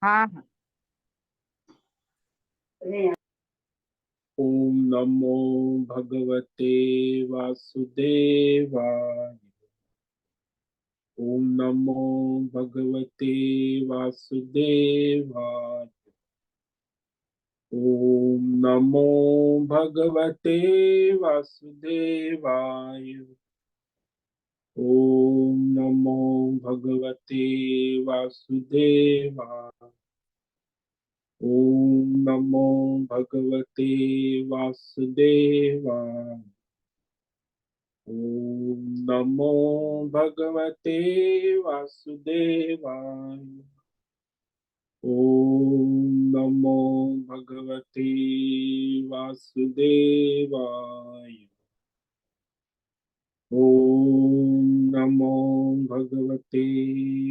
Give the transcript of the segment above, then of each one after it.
हाँ हाँ। ओम नमो भगवते वासुदेवाय। ओम नमो भगवते वासुदेवाय। ओम नमो भगवते वासुदेवाय। ओम नमो भगवते वासुदेवाय। ओम नमो भगवते वासुदेवाय। ओम नमो भगवते वासुदेवाय। ओम नमो भगवते वासुदेवाय। ओम नमो भगवते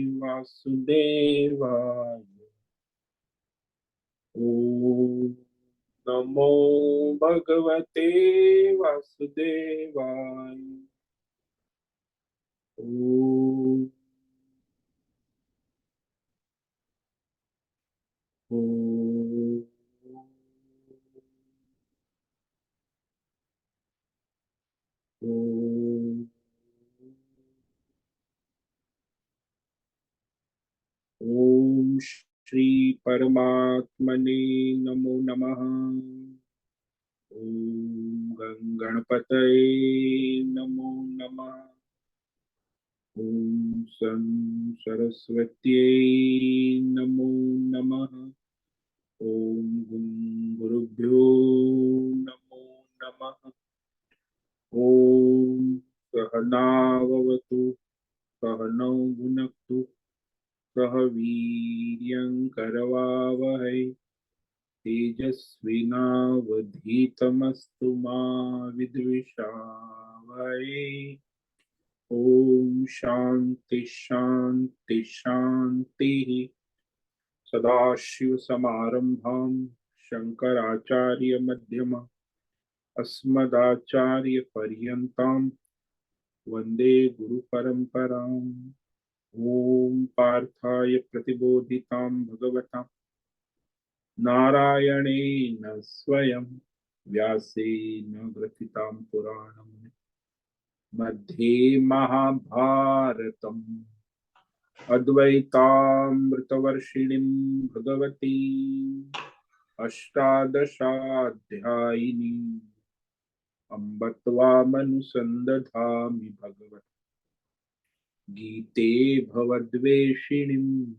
वासुदेवाय। ओम नमो भगवते वासुदेवाय। ओम ओम ओम ओम श्री परमात्मने नमो नमः। ओम गणपतये नमो नमः। ओम सं सरस्वत्यै नमो नमः। ओम गुरुभ्यो नमो नमः। ओम सहनाववतु सहनौ भुनक्तु सह वीर्यं करवावहै तेजस्विनावधीतमस्तु मा विद्विषावहै। ओम शांति शांति शांति। सदाशिव समारंभां शंकराचार्य मध्यमः अस्मदाचार्य पर्यन्तां वन्दे गुरु परंपराम्। ओम पार्थाय प्रतिबोधितां भगवता नारायणेन स्वयं व्यासेन ग्रथितां पुराणम् मध्ये महाभारतम् अद्वैतामृतवर्षिणीं भगवती अष्टादशाध्यायिनीं अम्ब त्वामनुसन्दधामि भगवत् गीते भवद्वेषिणीम्।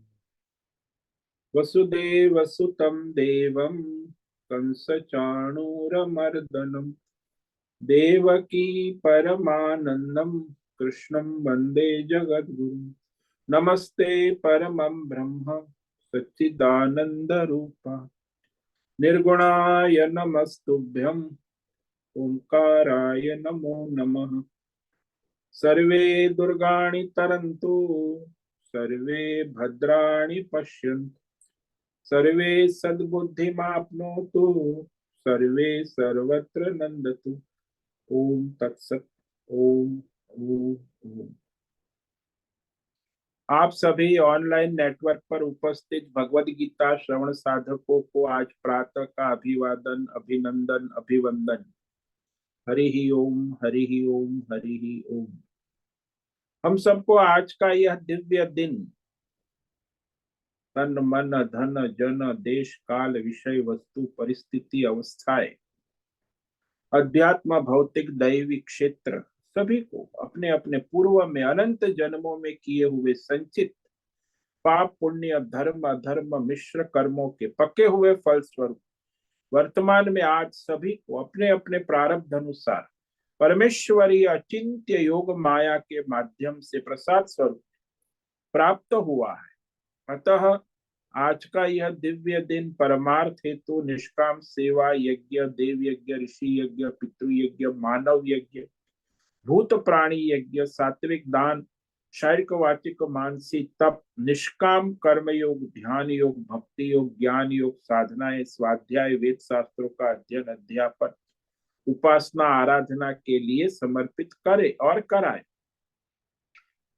वसुदेवसुतं देवं कंसचाणूरमर्दनं देवकी परमानन्दं कृष्णं वन्दे जगद्गुरुं। नमस्ते परमं ब्रह्म सच्चिदानन्दरूपा निर्गुणाय नमस्तुभ्यं ओंकाराय नमो नमः। सर्वे दुर्गाणि तरन्तु सर्वे भद्राणि पश्यन्तु सर्वे सद्बुद्धिमाप्नोतु सर्वे सर्वत्र नन्दतु। ओम तत्सत। ओम ओम ओम। आप सभी ऑनलाइन नेटवर्क पर उपस्थित भगवद गीता श्रवण साधकों को आज प्रातः का अभिवादन अभिनंदन अभिवंदन। हरि ही ओम हरि ही ओम हरि ही ओम। हम सबको आज का यह दिव्य दिन तन मन धन जन देश काल विषय वस्तु परिस्थिति अवस्थाएं अध्यात्म भौतिक दैवी क्षेत्र सभी को अपने अपने पूर्व में अनंत जन्मों में किए हुए संचित पाप पुण्य धर्म अधर्म मिश्र कर्मों के पके हुए फल स्वरूप वर्तमान में आज सभी को अपने अपने प्रारब्ध अनुसार परमेश्वरीय अचिंत्य योग माया के माध्यम से प्रसाद स्वरूप प्राप्त हुआ है। अतः आज का यह दिव्य दिन परमार्थ हेतु निष्काम सेवा यज्ञ देव यज्ञ ऋषि यज्ञ पितृ यज्ञ मानव यज्ञ भूत प्राणी यज्ञ सात्विक दान शारीरिक वाचिक मानसिक तप निष्काम कर्म योग ध्यान योग भक्ति योग ज्ञान योग साधनाएं स्वाध्याय वेद शास्त्रों का अध्ययन अध्यापन उपासना आराधना के लिए समर्पित करे और कराए।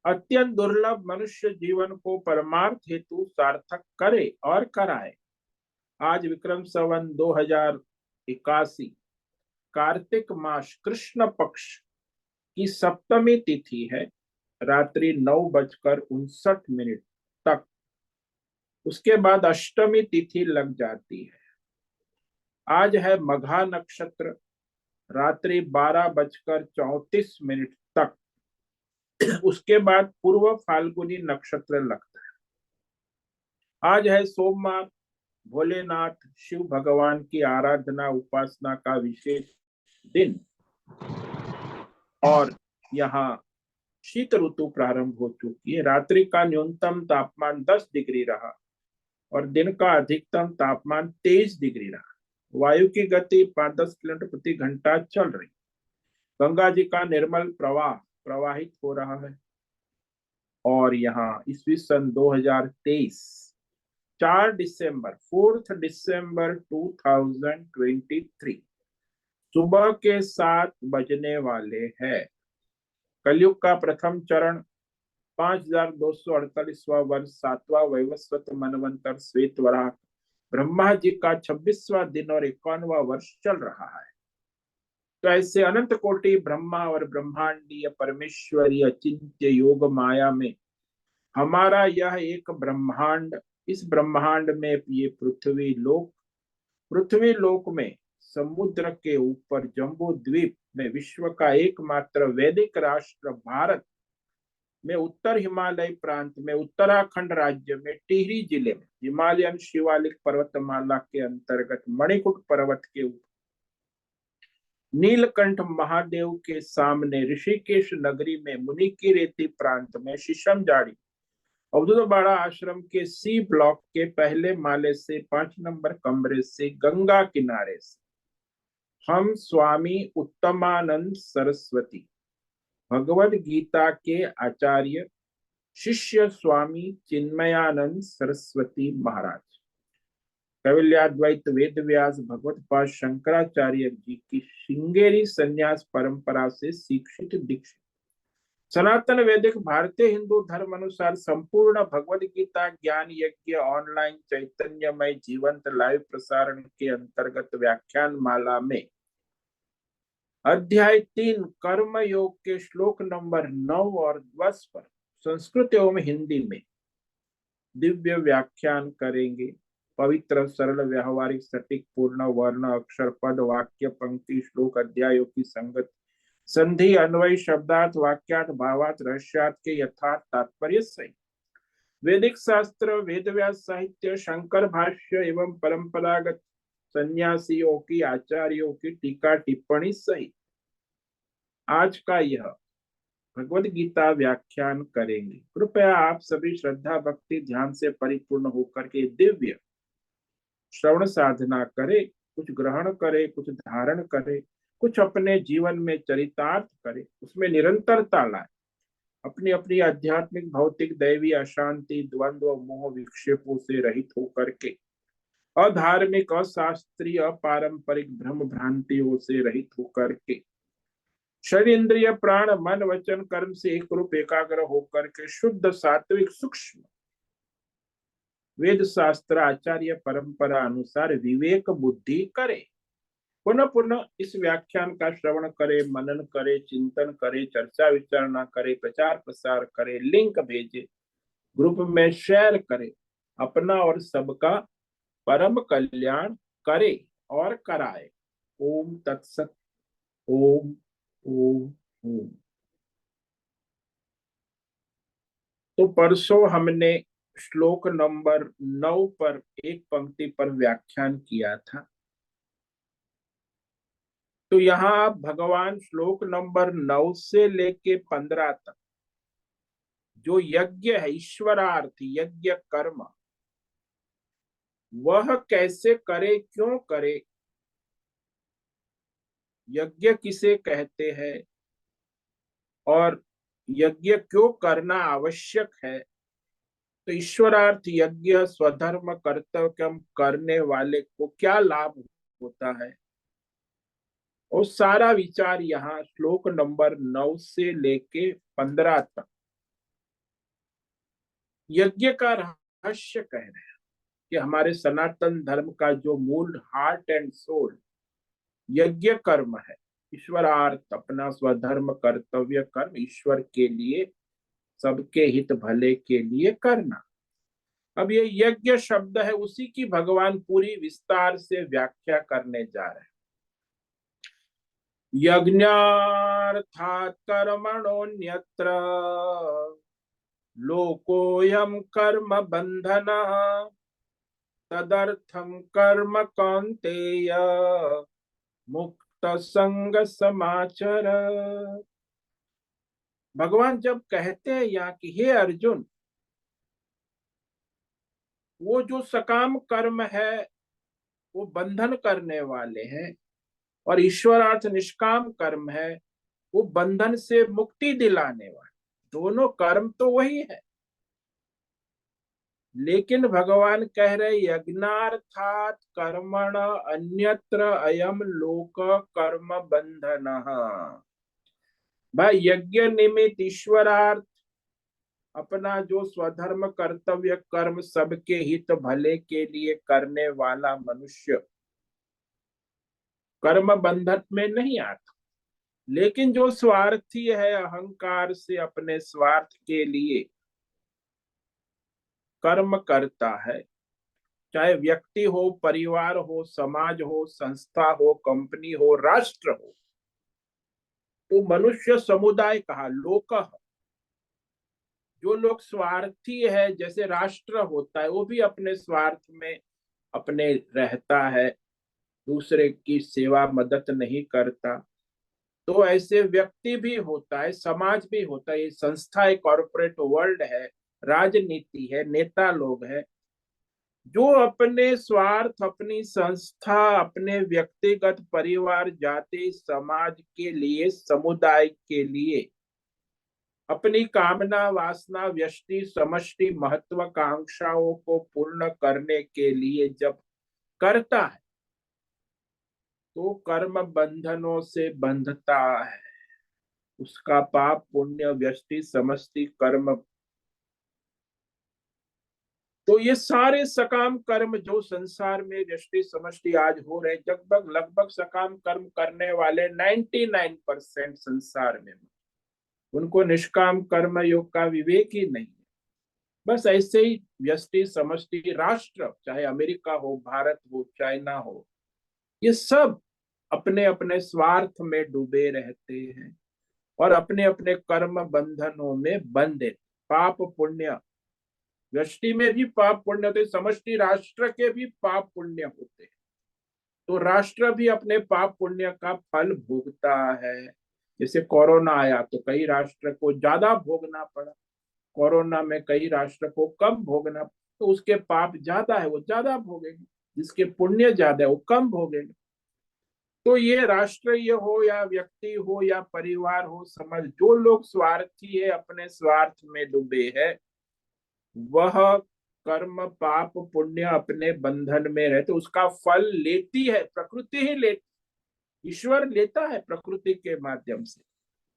अत्यंत दुर्लभ मनुष्य जीवन को परमार्थ हेतु सार्थक करे और कराए। आज विक्रम संवत 2081 कार्तिक मास कृष्ण पक्ष की सप्तमी तिथि है, रात्रि 9:59 तक। उसके बाद अष्टमी तिथि लग जाती है। आज है मघा नक्षत्र, रात्रि 12:34 तक। उसके बाद पूर्व फाल्गुनी नक्षत्र लगता है। आज है सोमवार, भोलेनाथ शिव भगवान की आराधना उपासना का विशेष दिन। और यहाँ शीत ऋतु प्रारंभ हो चुकी है। रात्रि का न्यूनतम तापमान 10 डिग्री रहा और दिन का अधिकतम तापमान 23 डिग्री रहा। वायु की गति 5-10 किलोमीटर प्रति घंटा चल रही। गंगा जी का निर्मल प्रवाह प्रवाहित हो रहा है। और यहाँ ईस्वी सन 2023 4 दिसंबर 2023 सुबह के 7 बजने वाले हैं। कलयुग का प्रथम चरण 5248वां वर्ष 7वां वैवस्वत मनवंतर श्वेत वराह ब्रह्मा जी का 26वां दिन और 51वां वर्ष चल रहा है। तो ऐसे अनंत कोटि ब्रह्मा और ब्रह्मांडीय परमेश्वरी अचिंत्य योग माया में हमारा यह एक ब्रह्मांड, इस ब्रह्मांड में ये पृथ्वी लोक में समुद्र के ऊपर जम्बू द्वीप में विश्व का एकमात्र वैदिक राष्ट्र भारत में उत्तर हिमालय प्रांत में उत्तराखंड राज्य में टिहरी जिले में हिमालयन शिवालिक पर्वतमाला के अंतर्गत मणिकूट पर्वत के ऊपर नीलकंठ महादेव के सामने ऋषिकेश नगरी में मुनि की रेती प्रांत में शीशमजाड़ी अवधूतवाड़ा आश्रम के सी ब्लॉक के पहले माले से 5 नंबर कमरे से गंगा किनारे से हम स्वामी उत्तमानंद सरस्वती भगवद गीता के आचार्य शिष्य स्वामी चिन्मयानंद सरस्वती महाराज कैवल्याद्वैत वेद व्यास भगवत पाद शंकराचार्य जी की श्रृंगेरी संन्यास परंपरा से शिक्षित दीक्षित सनातन वैदिक भारतीय हिंदू धर्म अनुसार संपूर्ण भगवद गीता ज्ञान यज्ञ ऑनलाइन चैतन्यमय जीवंत लाइव प्रसारण के अंतर्गत व्याख्यान माला में अध्याय 3 कर्म योग के श्लोक नंबर 9 और 10 पर संस्कृत एवं हिंदी में दिव्य व्याख्यान करेंगे। पवित्र सरल व्यावहारिक सटीक पूर्ण वर्ण अक्षर पद वाक्य पंक्ति श्लोक अध्यायों की संगत संधि अन्वय शब्दार्थ वाक्यार्थ भावार्थ रहस्यार्थ के यथार्थ तात्पर्य सहित वैदिक शास्त्र वेद व्यास साहित्य शंकर भाष्य एवं परंपरागत सन्यासियों की आचार्यों की टीका टिप्पणी सहित आज का यह भगवद गीता व्याख्यान करेंगे। कृपया आप सभी श्रद्धा भक्ति ध्यान से परिपूर्ण होकर के दिव्य श्रवण साधना करें, कुछ ग्रहण करें, कुछ धारण करें, कुछ अपने जीवन में चरितार्थ करें, उसमें निरंतरता लाए, अपनी अपनी आध्यात्मिक भौतिक दैवी अशांति द्वंद्व मोह विक्षेपों से रहित होकर के अधार्मिक अशास्त्रीय अपारंपरिक भ्रम भ्रांतियों से रहित होकर के शरीर इंद्रिय प्राण मन वचन कर्म से एक रूप एकाग्र होकर के शुद्ध सात्विक सूक्ष्म वेद शास्त्र आचार्य परंपरा अनुसार विवेक बुद्धि करे। पुनः पुनः इस व्याख्यान का श्रवण करे, मनन करे, चिंतन करे, चर्चा विचारणा करे, प्रचार प्रसार करे, लिंक भेजे, ग्रुप में शेयर करे, अपना और सबका परम कल्याण करे और कराए। ओम तत्सत। ओम ओम ओम। तो परसों हमने श्लोक नंबर 9 पर एक पंक्ति पर व्याख्यान किया था। तो यहाँ आप भगवान श्लोक नंबर 9 से लेके 15 तक जो यज्ञ है, ईश्वरार्थ यज्ञ कर्म, वह कैसे करे, क्यों करे, यज्ञ किसे कहते हैं और यज्ञ क्यों करना आवश्यक है, तो ईश्वरार्थ यज्ञ स्वधर्म कर्तव्य करने वाले को क्या लाभ होता है, और सारा विचार यहाँ श्लोक नंबर 9 से लेके 15 तक यज्ञ का रहस्य कह रहे हैं कि हमारे सनातन धर्म का जो मूल हार्ट एंड सोल यज्ञ कर्म है। ईश्वरार्थ, अपना स्वधर्म कर्तव्य कर्म ईश्वर के लिए, सबके हित भले के लिए करना। अब ये यज्ञ शब्द है, उसी की भगवान पूरी विस्तार से व्याख्या करने जा रहे हैं। यज्ञार्थात् कर्मणोऽन्यत्र लोकोऽयं कर्म बंधनः तदर्थं कर्म कौन्तेय मुक्त संग समाचर। भगवान जब कहते हैं यहाँ कि हे अर्जुन, वो जो सकाम कर्म है वो बंधन करने वाले हैं, और ईश्वरार्थ निष्काम कर्म है वो बंधन से मुक्ति दिलाने वाले। दोनों कर्म तो वही है, लेकिन भगवान कह रहे यज्ञार्थात कर्मण अन्यत्र अयम लोक कर्म बंधनः। भाई यज्ञ निमित्त ईश्वरार्थ, अपना जो स्वधर्म कर्तव्य कर्म सबके हित भले के लिए करने वाला मनुष्य कर्म बंधन में नहीं आता। लेकिन जो स्वार्थी है, अहंकार से अपने स्वार्थ के लिए कर्म करता है, चाहे व्यक्ति हो, परिवार हो, समाज हो, संस्था हो, कंपनी हो, राष्ट्र हो, तो मनुष्य समुदाय कहा लोक। जो लोग स्वार्थी है, जैसे राष्ट्र होता है वो भी अपने स्वार्थ में अपने रहता है, दूसरे की सेवा मदद नहीं करता, तो ऐसे व्यक्ति भी होता है, समाज भी होता है, संस्था है, कॉर्पोरेट वर्ल्ड है, राजनीति है, नेता लोग हैं, जो अपने स्वार्थ, अपनी संस्था, अपने व्यक्तिगत परिवार, जाति, समाज के लिए, समुदाय के लिए अपनी कामना, वासना, व्यष्टि, समष्टि, महत्वाकांक्षाओं को पूर्ण करने के लिए जब करता है तो कर्म बंधनों से बंधता है। उसका पाप पुण्य, व्यष्टि, समष्टि कर्म, तो ये सारे सकाम कर्म जो संसार में व्यष्टि समष्टि आज हो रहे, लगभग लगभग सकाम कर्म करने वाले 99% संसार में, उनको निष्काम कर्म योग का विवेक ही नहीं है। बस ऐसे ही व्यष्टि समष्टि राष्ट्र, चाहे अमेरिका हो, भारत हो, चाइना हो, ये सब अपने अपने स्वार्थ में डूबे रहते हैं और अपने अपने कर्म बंधनों में बंधे। पाप पुण्य, व्यष्टि में भी पाप पुण्य होते, समष्टि राष्ट्र के भी पाप पुण्य होते, तो राष्ट्र भी अपने पाप पुण्य का फल भोगता है। जैसे कोरोना आया तो कई राष्ट्र को ज्यादा भोगना पड़ा, कोरोना में कई राष्ट्र को कम भोगना, तो उसके पाप ज्यादा है वो ज्यादा भोगेंगे, जिसके पुण्य ज्यादा है वो कम भोगेंगे। तो ये राष्ट्रीय हो या व्यक्ति हो या परिवार हो, समझ, जो लोग स्वार्थी है, अपने स्वार्थ में डूबे है, वह कर्म पाप पुण्य अपने बंधन में रहे तो उसका फल लेती है प्रकृति ही लेती, ईश्वर लेता है प्रकृति के माध्यम से।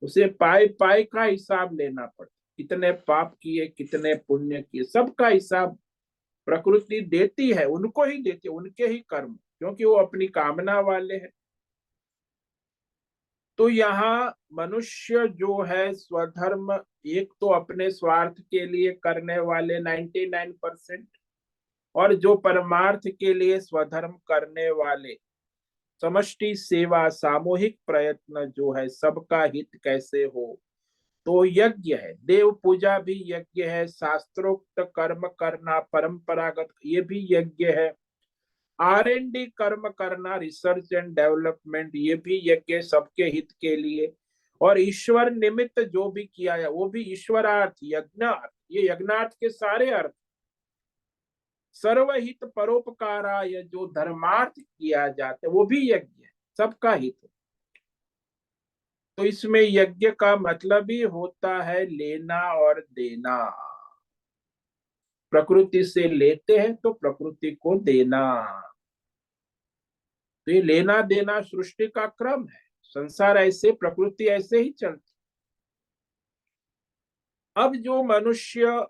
उसे पाई पाई का हिसाब लेना पड़ता, कितने पाप किए, कितने पुण्य किए, सबका हिसाब प्रकृति देती है, उनको ही देती है, उनके ही कर्म, क्योंकि वो अपनी कामना वाले हैं। तो यहाँ मनुष्य जो है स्वधर्म, एक तो अपने स्वार्थ के लिए करने वाले 99%, और जो परमार्थ के लिए स्वधर्म करने वाले, समष्टि सेवा, सामूहिक प्रयत्न जो है, सबका हित कैसे हो, तो यज्ञ है। देव पूजा भी यज्ञ है, शास्त्रोक्त कर्म करना, परंपरागत ये भी यज्ञ है। R&D कर्म करना, रिसर्च एंड डेवलपमेंट, ये भी यज्ञ, सबके हित के लिए। और ईश्वर निमित्त जो भी किया है वो भी ईश्वरार्थ, यज्ञार्थ, ये यज्ञार्थ के सारे अर्थ। सर्वहित परोपकाराय, जो धर्मार्थ किया जाता है वो भी यज्ञ है, सबका हित। तो इसमें यज्ञ का मतलब ही होता है लेना और देना। प्रकृति से लेते हैं तो प्रकृति को देना, तो ये लेना देना सृष्टि का क्रम है, संसार ऐसे, प्रकृति ऐसे ही चलती। अब जो मनुष्य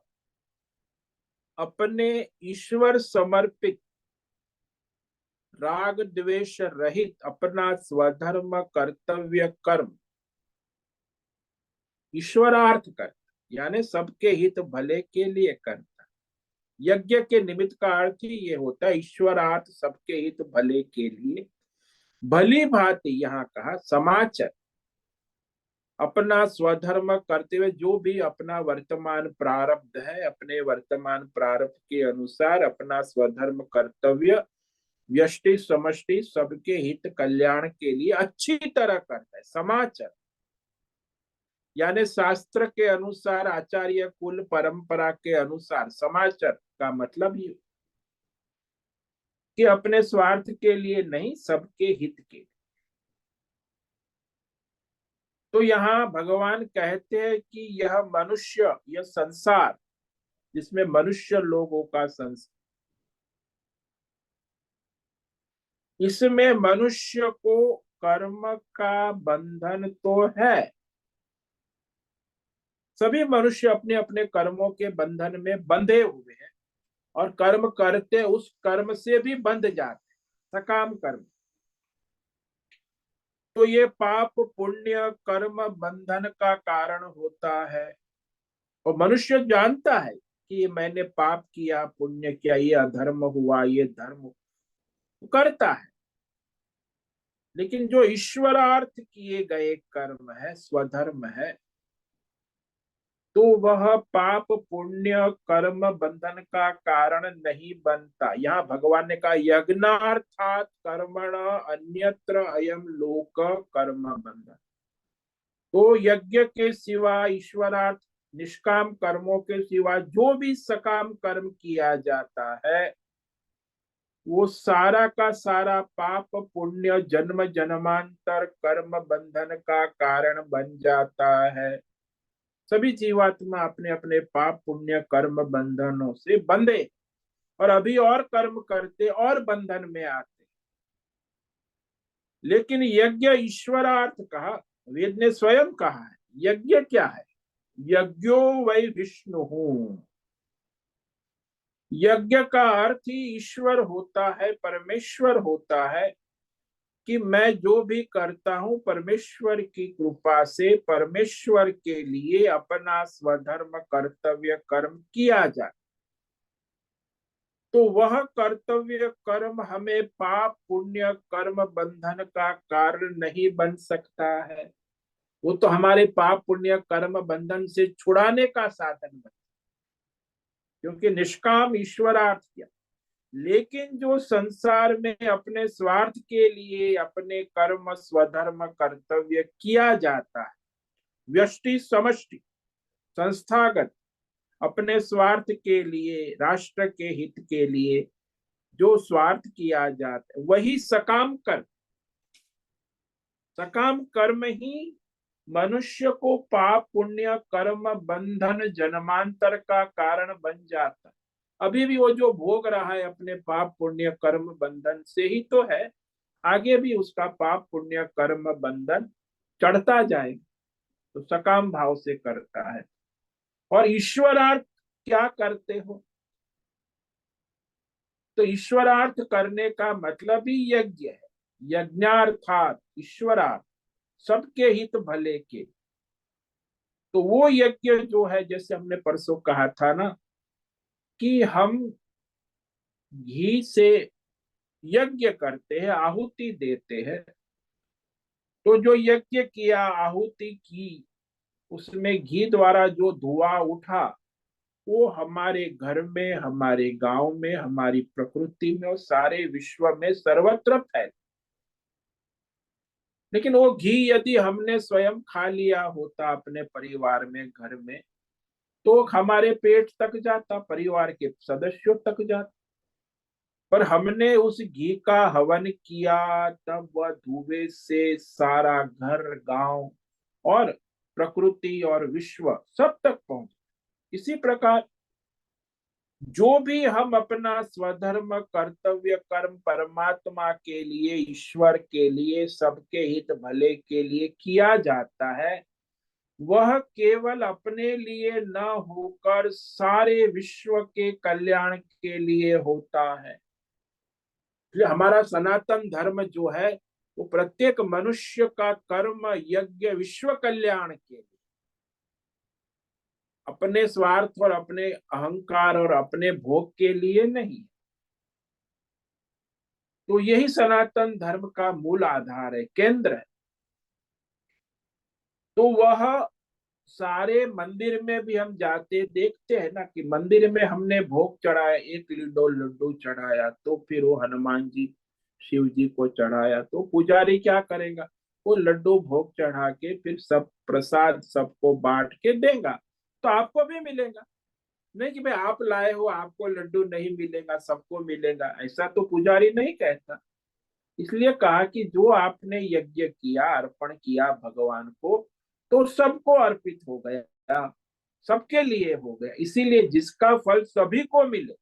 अपने ईश्वर समर्पित राग द्वेष रहित अपना स्वधर्म कर्तव्य कर्म ईश्वरार्थ करता, यानी सबके हित भले के लिए करता। यज्ञ के निमित्त का अर्थ ही ये होता है, ईश्वरार्थ सबके हित भले के लिए। भली भांति यहाँ कहा समाचर, अपना स्वधर्म करते हुए जो भी अपना वर्तमान प्रारब्ध है, अपने वर्तमान प्रारब्ध के अनुसार अपना स्वधर्म कर्तव्य व्यष्टि समष्टि सबके हित कल्याण के लिए अच्छी तरह करता है। समाचर यानी शास्त्र के अनुसार, आचार्य कुल परंपरा के अनुसार। समाचर का मतलब ये कि अपने स्वार्थ के लिए नहीं, सबके हित के। तो यहाँ भगवान कहते हैं कि यह मनुष्य, यह संसार जिसमें मनुष्य लोगों का संसार, इसमें मनुष्य को कर्म का बंधन तो है। सभी मनुष्य अपने अपने कर्मों के बंधन में बंधे हुए हैं और कर्म करते उस कर्म से भी बंध जाते हैं, सकाम कर्म। तो ये पाप पुण्य कर्म बंधन का कारण होता है। और मनुष्य जानता है कि मैंने पाप किया, पुण्य किया, ये अधर्म हुआ, ये धर्म करता है। लेकिन जो ईश्वरार्थ किए गए कर्म है, स्वधर्म है, तो वह पाप पुण्य कर्म बंधन का कारण नहीं बनता। यहाँ भगवान ने कहा यज्ञार्थात कर्मण अन्यत्र अयम लोक कर्म बंधन। तो यज्ञ के सिवा, ईश्वरार्थ निष्काम कर्मों के सिवा जो भी सकाम कर्म किया जाता है, वो सारा का सारा पाप पुण्य जन्म जन्मांतर कर्म बंधन का कारण बन जाता है। सभी जीवात्मा अपने अपने पाप पुण्य कर्म बंधनों से बंधे और अभी और कर्म करते और बंधन में आते। लेकिन यज्ञ ईश्वरार्थ कहा, वेद ने स्वयं कहा है। यज्ञ क्या है? यज्ञो वै विष्णु। यज्ञ का अर्थ ही ईश्वर होता है, परमेश्वर होता है। कि मैं जो भी करता हूं परमेश्वर की कृपा से, परमेश्वर के लिए अपना स्वधर्म कर्तव्य कर्म किया जाए। तो वह कर्तव्य कर्म हमें पाप पुण्य कर्म बंधन का कारण नहीं बन सकता है। वो तो हमारे पाप पुण्य कर्म बंधन से छुड़ाने का साधन बन, क्योंकि निष्काम ईश्वरार्थ किया। लेकिन जो संसार में अपने स्वार्थ के लिए अपने कर्म स्वधर्म कर्तव्य किया जाता है, व्यष्टि समष्टि संस्थागत, अपने स्वार्थ के लिए, राष्ट्र के हित के लिए जो स्वार्थ किया जाता है, वही सकाम कर्म। सकाम कर्म ही मनुष्य को पाप पुण्य कर्म बंधन जन्मांतर का कारण बन जाता है। अभी भी वो जो भोग रहा है अपने पाप पुण्य कर्म बंधन से ही तो है। आगे भी उसका पाप पुण्य कर्म बंधन चढ़ता जाएगा। तो सकाम भाव से करता है। और ईश्वरार्थ क्या करते हो? तो ईश्वरार्थ करने का मतलब ही यज्ञ है। यज्ञार्थात ईश्वरार्थ, सबके हित भले के। तो वो यज्ञ जो है, जैसे हमने परसों कहा था ना, कि हम घी से यज्ञ करते हैं, आहुति देते हैं। तो जो यज्ञ किया, आहुति की, उसमें घी द्वारा जो धुआं उठा, वो हमारे घर में, हमारे गांव में, हमारी प्रकृति में और सारे विश्व में सर्वत्र फैल। लेकिन वो घी यदि हमने स्वयं खा लिया होता अपने परिवार में, घर में, तो हमारे पेट तक जाता, परिवार के सदस्यों तक जाता। पर हमने उस घी का हवन किया, तब वह धुएं से सारा घर, गांव और प्रकृति और विश्व सब तक पहुंच। इसी प्रकार जो भी हम अपना स्वधर्म कर्तव्य कर्म परमात्मा के लिए, ईश्वर के लिए, सबके हित भले के लिए किया जाता है, वह केवल अपने लिए न होकर सारे विश्व के कल्याण के लिए होता है। इसलिए हमारा सनातन धर्म जो है वो प्रत्येक मनुष्य का कर्म यज्ञ विश्व कल्याण के लिए, अपने स्वार्थ और अपने अहंकार और अपने भोग के लिए नहीं। तो यही सनातन धर्म का मूल आधार है, केंद्र है। तो वह सारे मंदिर में भी हम जाते देखते हैं ना कि मंदिर में हमने भोग चढ़ाया, एक दो लड्डू चढ़ाया, तो फिर वो हनुमान जी शिव जी को चढ़ाया, तो पुजारी क्या करेगा, वो लड्डू भोग चढ़ा के फिर सब प्रसाद सबको बांट के देगा, तो आपको भी मिलेगा। नहीं कि भाई आप लाए हो आपको लड्डू नहीं मिलेगा सबको मिलेगा, ऐसा तो पुजारी नहीं कहता। इसलिए कहा कि जो आपने यज्ञ किया अर्पण किया भगवान को, तो सबको अर्पित हो गया, सबके लिए हो गया, इसीलिए जिसका फल सभी को मिले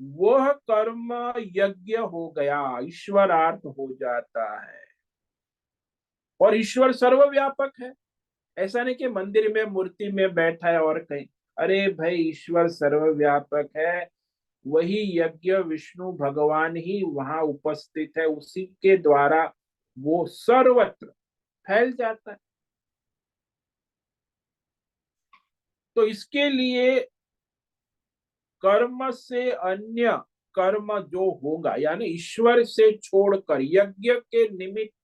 वह कर्म यज्ञ हो गया, ईश्वरार्थ हो जाता है। और ईश्वर सर्वव्यापक है। ऐसा नहीं कि मंदिर में मूर्ति में बैठा है और कहीं, अरे भाई ईश्वर सर्वव्यापक है। वही यज्ञ विष्णु भगवान ही वहां उपस्थित है, उसी के द्वारा वो सर्वत्र फैल जाता है। तो इसके लिए कर्म से अन्य कर्म जो होगा, यानी ईश्वर से छोड़कर यज्ञ के निमित्त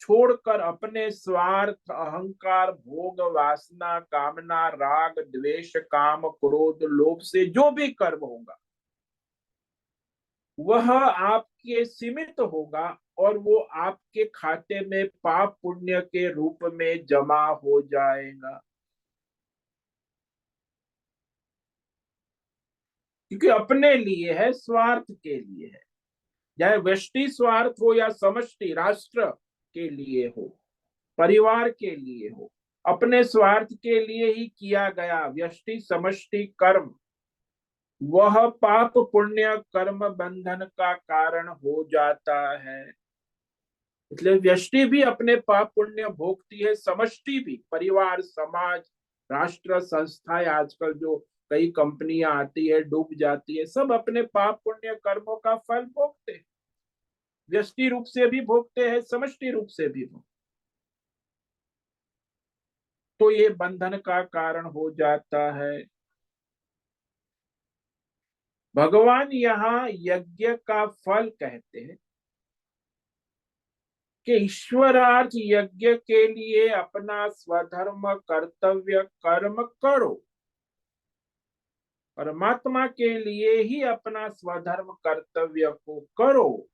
छोड़कर अपने स्वार्थ अहंकार भोग वासना कामना राग द्वेष काम क्रोध लोभ से जो भी कर्म होगा वह आपके सीमित होगा, और वो आपके खाते में पाप पुण्य के रूप में जमा हो जाएगा। क्योंकि अपने लिए है, स्वार्थ के लिए है, चाहे व्यष्टि स्वार्थ हो या समष्टि राष्ट्र के लिए हो, परिवार के लिए हो, अपने स्वार्थ के लिए ही किया गया व्यष्टि समष्टि कर्म वह पाप पुण्य कर्म बंधन का कारण हो जाता है। इसलिए व्यष्टि भी अपने पाप पुण्य भोगती है, समष्टि भी, परिवार समाज राष्ट्र संस्थाएं, आजकल जो कई कंपनियां आती है डूब जाती है, सब अपने पाप पुण्य कर्मों का फल भोगते हैं, व्यष्टि रूप से भी भोगते हैं समष्टि रूप से भी भोगते। तो ये बंधन का कारण हो जाता है। भगवान यहाँ यज्ञ का फल कहते हैं कि ईश्वरार्थ यज्ञ के लिए अपना स्वधर्म कर्तव्य कर्म करो, परमात्मा के लिए ही अपना स्वधर्म कर्तव्य को करो,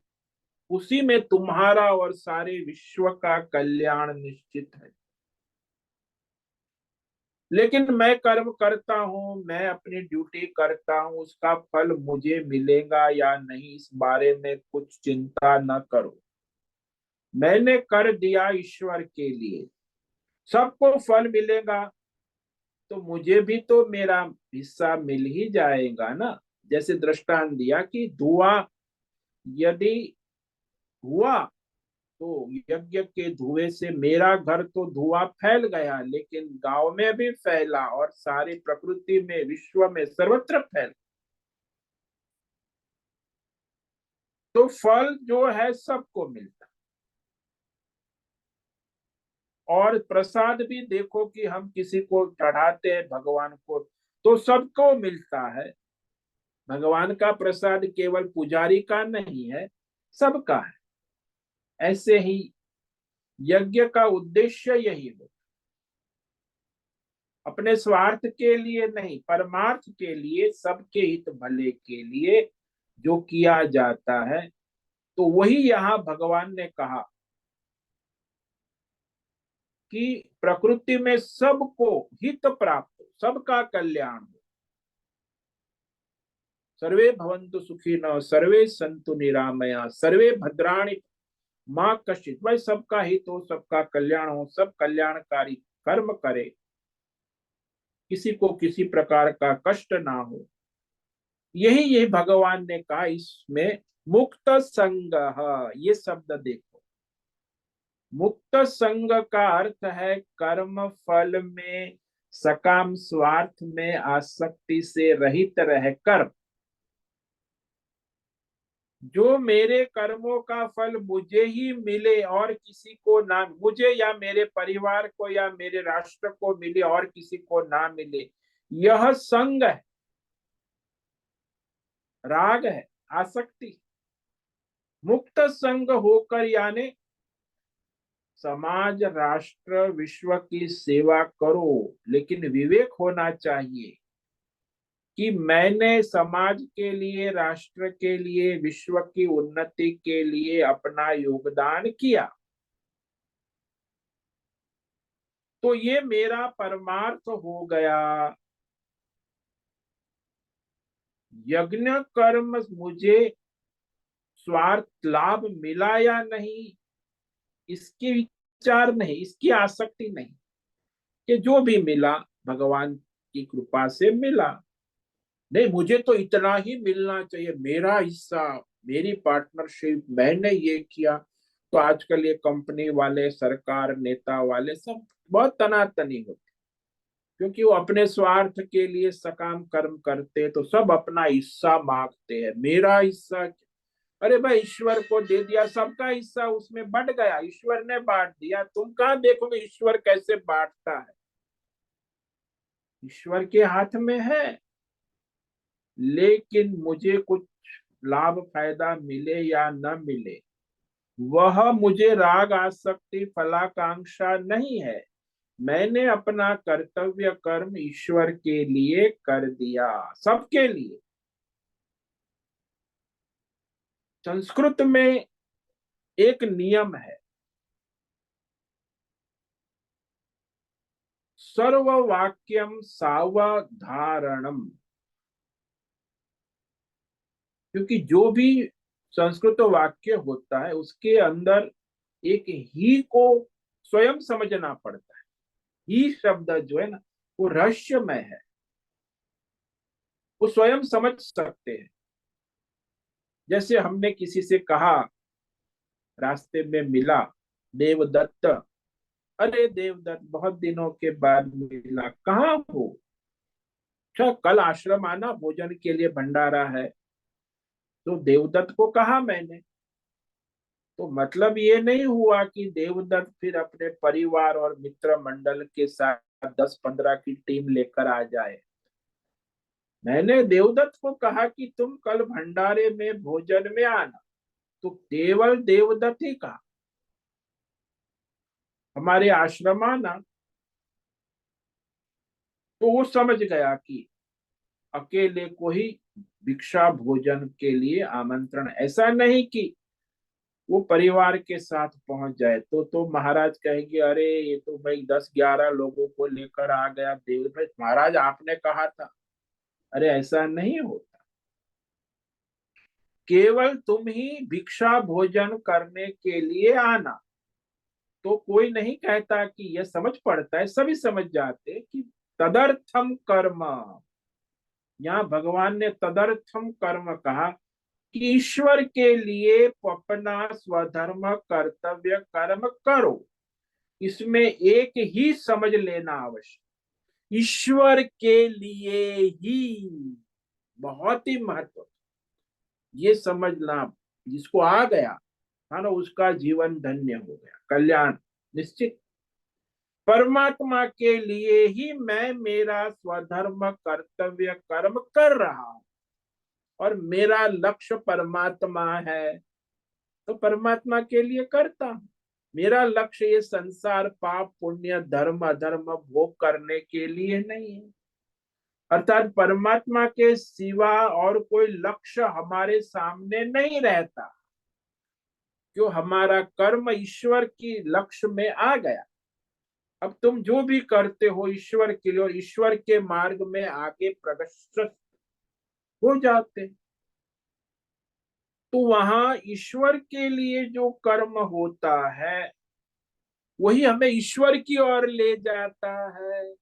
उसी में तुम्हारा और सारे विश्व का कल्याण निश्चित है। लेकिन मैं कर्म करता हूं, मैं अपनी ड्यूटी करता हूं, उसका फल मुझे मिलेगा या नहीं इस बारे में कुछ चिंता न करो। मैंने कर दिया ईश्वर के लिए, सबको फल मिलेगा, तो मुझे भी तो मेरा हिस्सा मिल ही जाएगा ना। जैसे दृष्टांत दिया कि धुआं यदि हुआ तो यज्ञ के धुएं से मेरा घर तो धुआं फैल गया, लेकिन गांव में भी फैला और सारी प्रकृति में विश्व में सर्वत्र फैल, तो फल जो है सबको मिलता। और प्रसाद भी देखो कि हम किसी को चढ़ाते हैं भगवान को, तो सबको मिलता है। भगवान का प्रसाद केवल पुजारी का नहीं है, सबका है। ऐसे ही यज्ञ का उद्देश्य यही हो, अपने स्वार्थ के लिए नहीं, परमार्थ के लिए, सबके हित भले के लिए जो किया जाता है। तो वही यहाँ भगवान ने कहा कि प्रकृति में सबको हित प्राप्त हो, सबका कल्याण हो। सर्वे भवन्तु सुखिनः सर्वे सन्तु निरामया सर्वे भद्राणि माँ कश्चित्, भाई सबका हित हो, सबका कल्याण हो, सब कल्याणकारी कर्म करे, किसी को किसी प्रकार का कष्ट ना हो। यही भगवान ने कहा। इसमें मुक्त संग, ये शब्द देखो, मुक्त संग का अर्थ है कर्म फल में, सकाम स्वार्थ में आसक्ति से रहित रहकर जो मेरे कर्मों का फल मुझे ही मिले और किसी को ना, मुझे या मेरे परिवार को या मेरे राष्ट्र को मिले और किसी को ना मिले, यह संग है, राग है, आसक्ति। मुक्त संग होकर यानी समाज राष्ट्र विश्व की सेवा करो, लेकिन विवेक होना चाहिए कि मैंने समाज के लिए, राष्ट्र के लिए, विश्व की उन्नति के लिए अपना योगदान किया, तो ये मेरा परमार्थ हो गया। यज्ञ कर्म मुझे स्वार्थ लाभ मिला या नहीं, इसकी विचार नहीं, इसकी आसक्ति नहीं, कि जो भी मिला भगवान की कृपा से मिला, नहीं मुझे तो इतना ही मिलना चाहिए, मेरा हिस्सा, मेरी पार्टनरशिप, मैंने ये किया। तो आजकल ये कंपनी वाले, सरकार, नेता वाले सब बहुत तनातनी होते, क्योंकि वो अपने स्वार्थ के लिए सकाम कर्म करते, तो सब अपना हिस्सा मांगते हैं, मेरा हिस्सा। अरे भाई, ईश्वर को दे दिया, सबका हिस्सा उसमें बढ़ गया, ईश्वर ने बांट दिया, तुम कहाँ देखोगे ईश्वर कैसे बांटता है? ईश्वर के हाथ में है। लेकिन मुझे कुछ लाभ फायदा मिले या न मिले, वह मुझे राग आसक्ति फलाकांक्षा नहीं है। मैंने अपना कर्तव्य कर्म ईश्वर के लिए कर दिया, सबके लिए। संस्कृत में एक नियम है, सर्व वाक्यम सावधारणम। क्योंकि जो भी संस्कृत वाक्य होता है उसके अंदर एक ही को स्वयं समझना पड़ता है। ही शब्द जो है ना, वो रहस्यमय है, वो स्वयं समझ सकते हैं। जैसे हमने किसी से कहा, रास्ते में मिला देवदत्त, अरे देवदत्त बहुत दिनों के बाद मिला, कहाँ हो? अच्छा, कल आश्रम आना, भोजन के लिए भंडारा है। तो देवदत्त को कहा मैंने, तो मतलब ये नहीं हुआ कि देवदत्त फिर अपने परिवार और मित्र मंडल के साथ 10-15 की टीम लेकर आ जाए। मैंने देवदत्त को कहा कि तुम कल भंडारे में भोजन में आना, तो केवल देवदत्त ही कहा, हमारे आश्रम आना। तो वो समझ गया कि अकेले को ही भिक्षा भोजन के लिए आमंत्रण, ऐसा नहीं कि वो परिवार के साथ पहुंच जाए। तो महाराज कहेंगे, अरे ये तो भाई 10-11 लोगों को लेकर आ गया देव भाई, महाराज आपने कहा था। अरे ऐसा नहीं होता, केवल तुम ही भिक्षा भोजन करने के लिए आना। तो कोई नहीं कहता कि यह समझ पड़ता है, सभी समझ जाते कि तदर्थम कर्म। यहाँ भगवान ने तदर्थम कर्म कहा कि ईश्वर के लिए अपना स्वधर्म कर्तव्य कर्म करो। इसमें एक ही समझ लेना आवश्यक, ईश्वर के लिए ही, बहुत ही महत्व। ये समझना, जिसको आ गया है ना, उसका जीवन धन्य हो गया, कल्याण निश्चित। परमात्मा के लिए ही मैं मेरा स्वधर्म कर्तव्य कर्म कर रहा हूं, और मेरा लक्ष्य परमात्मा है, तो परमात्मा के लिए करता हूं। मेरा लक्ष्य ये संसार पाप पुण्य धर्म अधर्म भोग करने के लिए नहीं है। अर्थात परमात्मा के सिवा और कोई लक्ष्य हमारे सामने नहीं रहता, क्यों? हमारा कर्म ईश्वर की लक्ष्य में आ गया। अब तुम जो भी करते हो ईश्वर के लिए, और ईश्वर के मार्ग में आगे प्रगति हो जाते, तो वहां ईश्वर के लिए जो कर्म होता है वही हमें ईश्वर की ओर ले जाता है।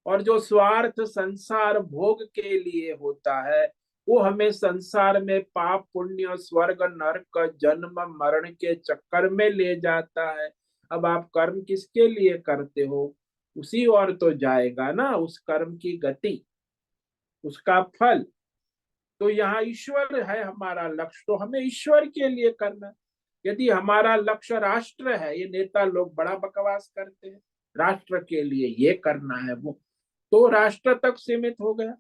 और जो स्वार्थ संसार भोग के लिए होता है, वो हमें संसार में पाप पुण्य स्वर्ग नरक जन्म मरण के चक्कर में ले जाता है। अब आप कर्म किसके लिए करते हो, उसी ओर तो जाएगा ना उस कर्म की गति, उसका फल। तो यहाँ ईश्वर है हमारा लक्ष्य, तो हमें ईश्वर के लिए करना। यदि हमारा लक्ष्य राष्ट्र है, ये नेता लोग बड़ा बकवास करते हैं, राष्ट्र के लिए ये करना है वो, तो राष्ट्र तक सीमित हो गया।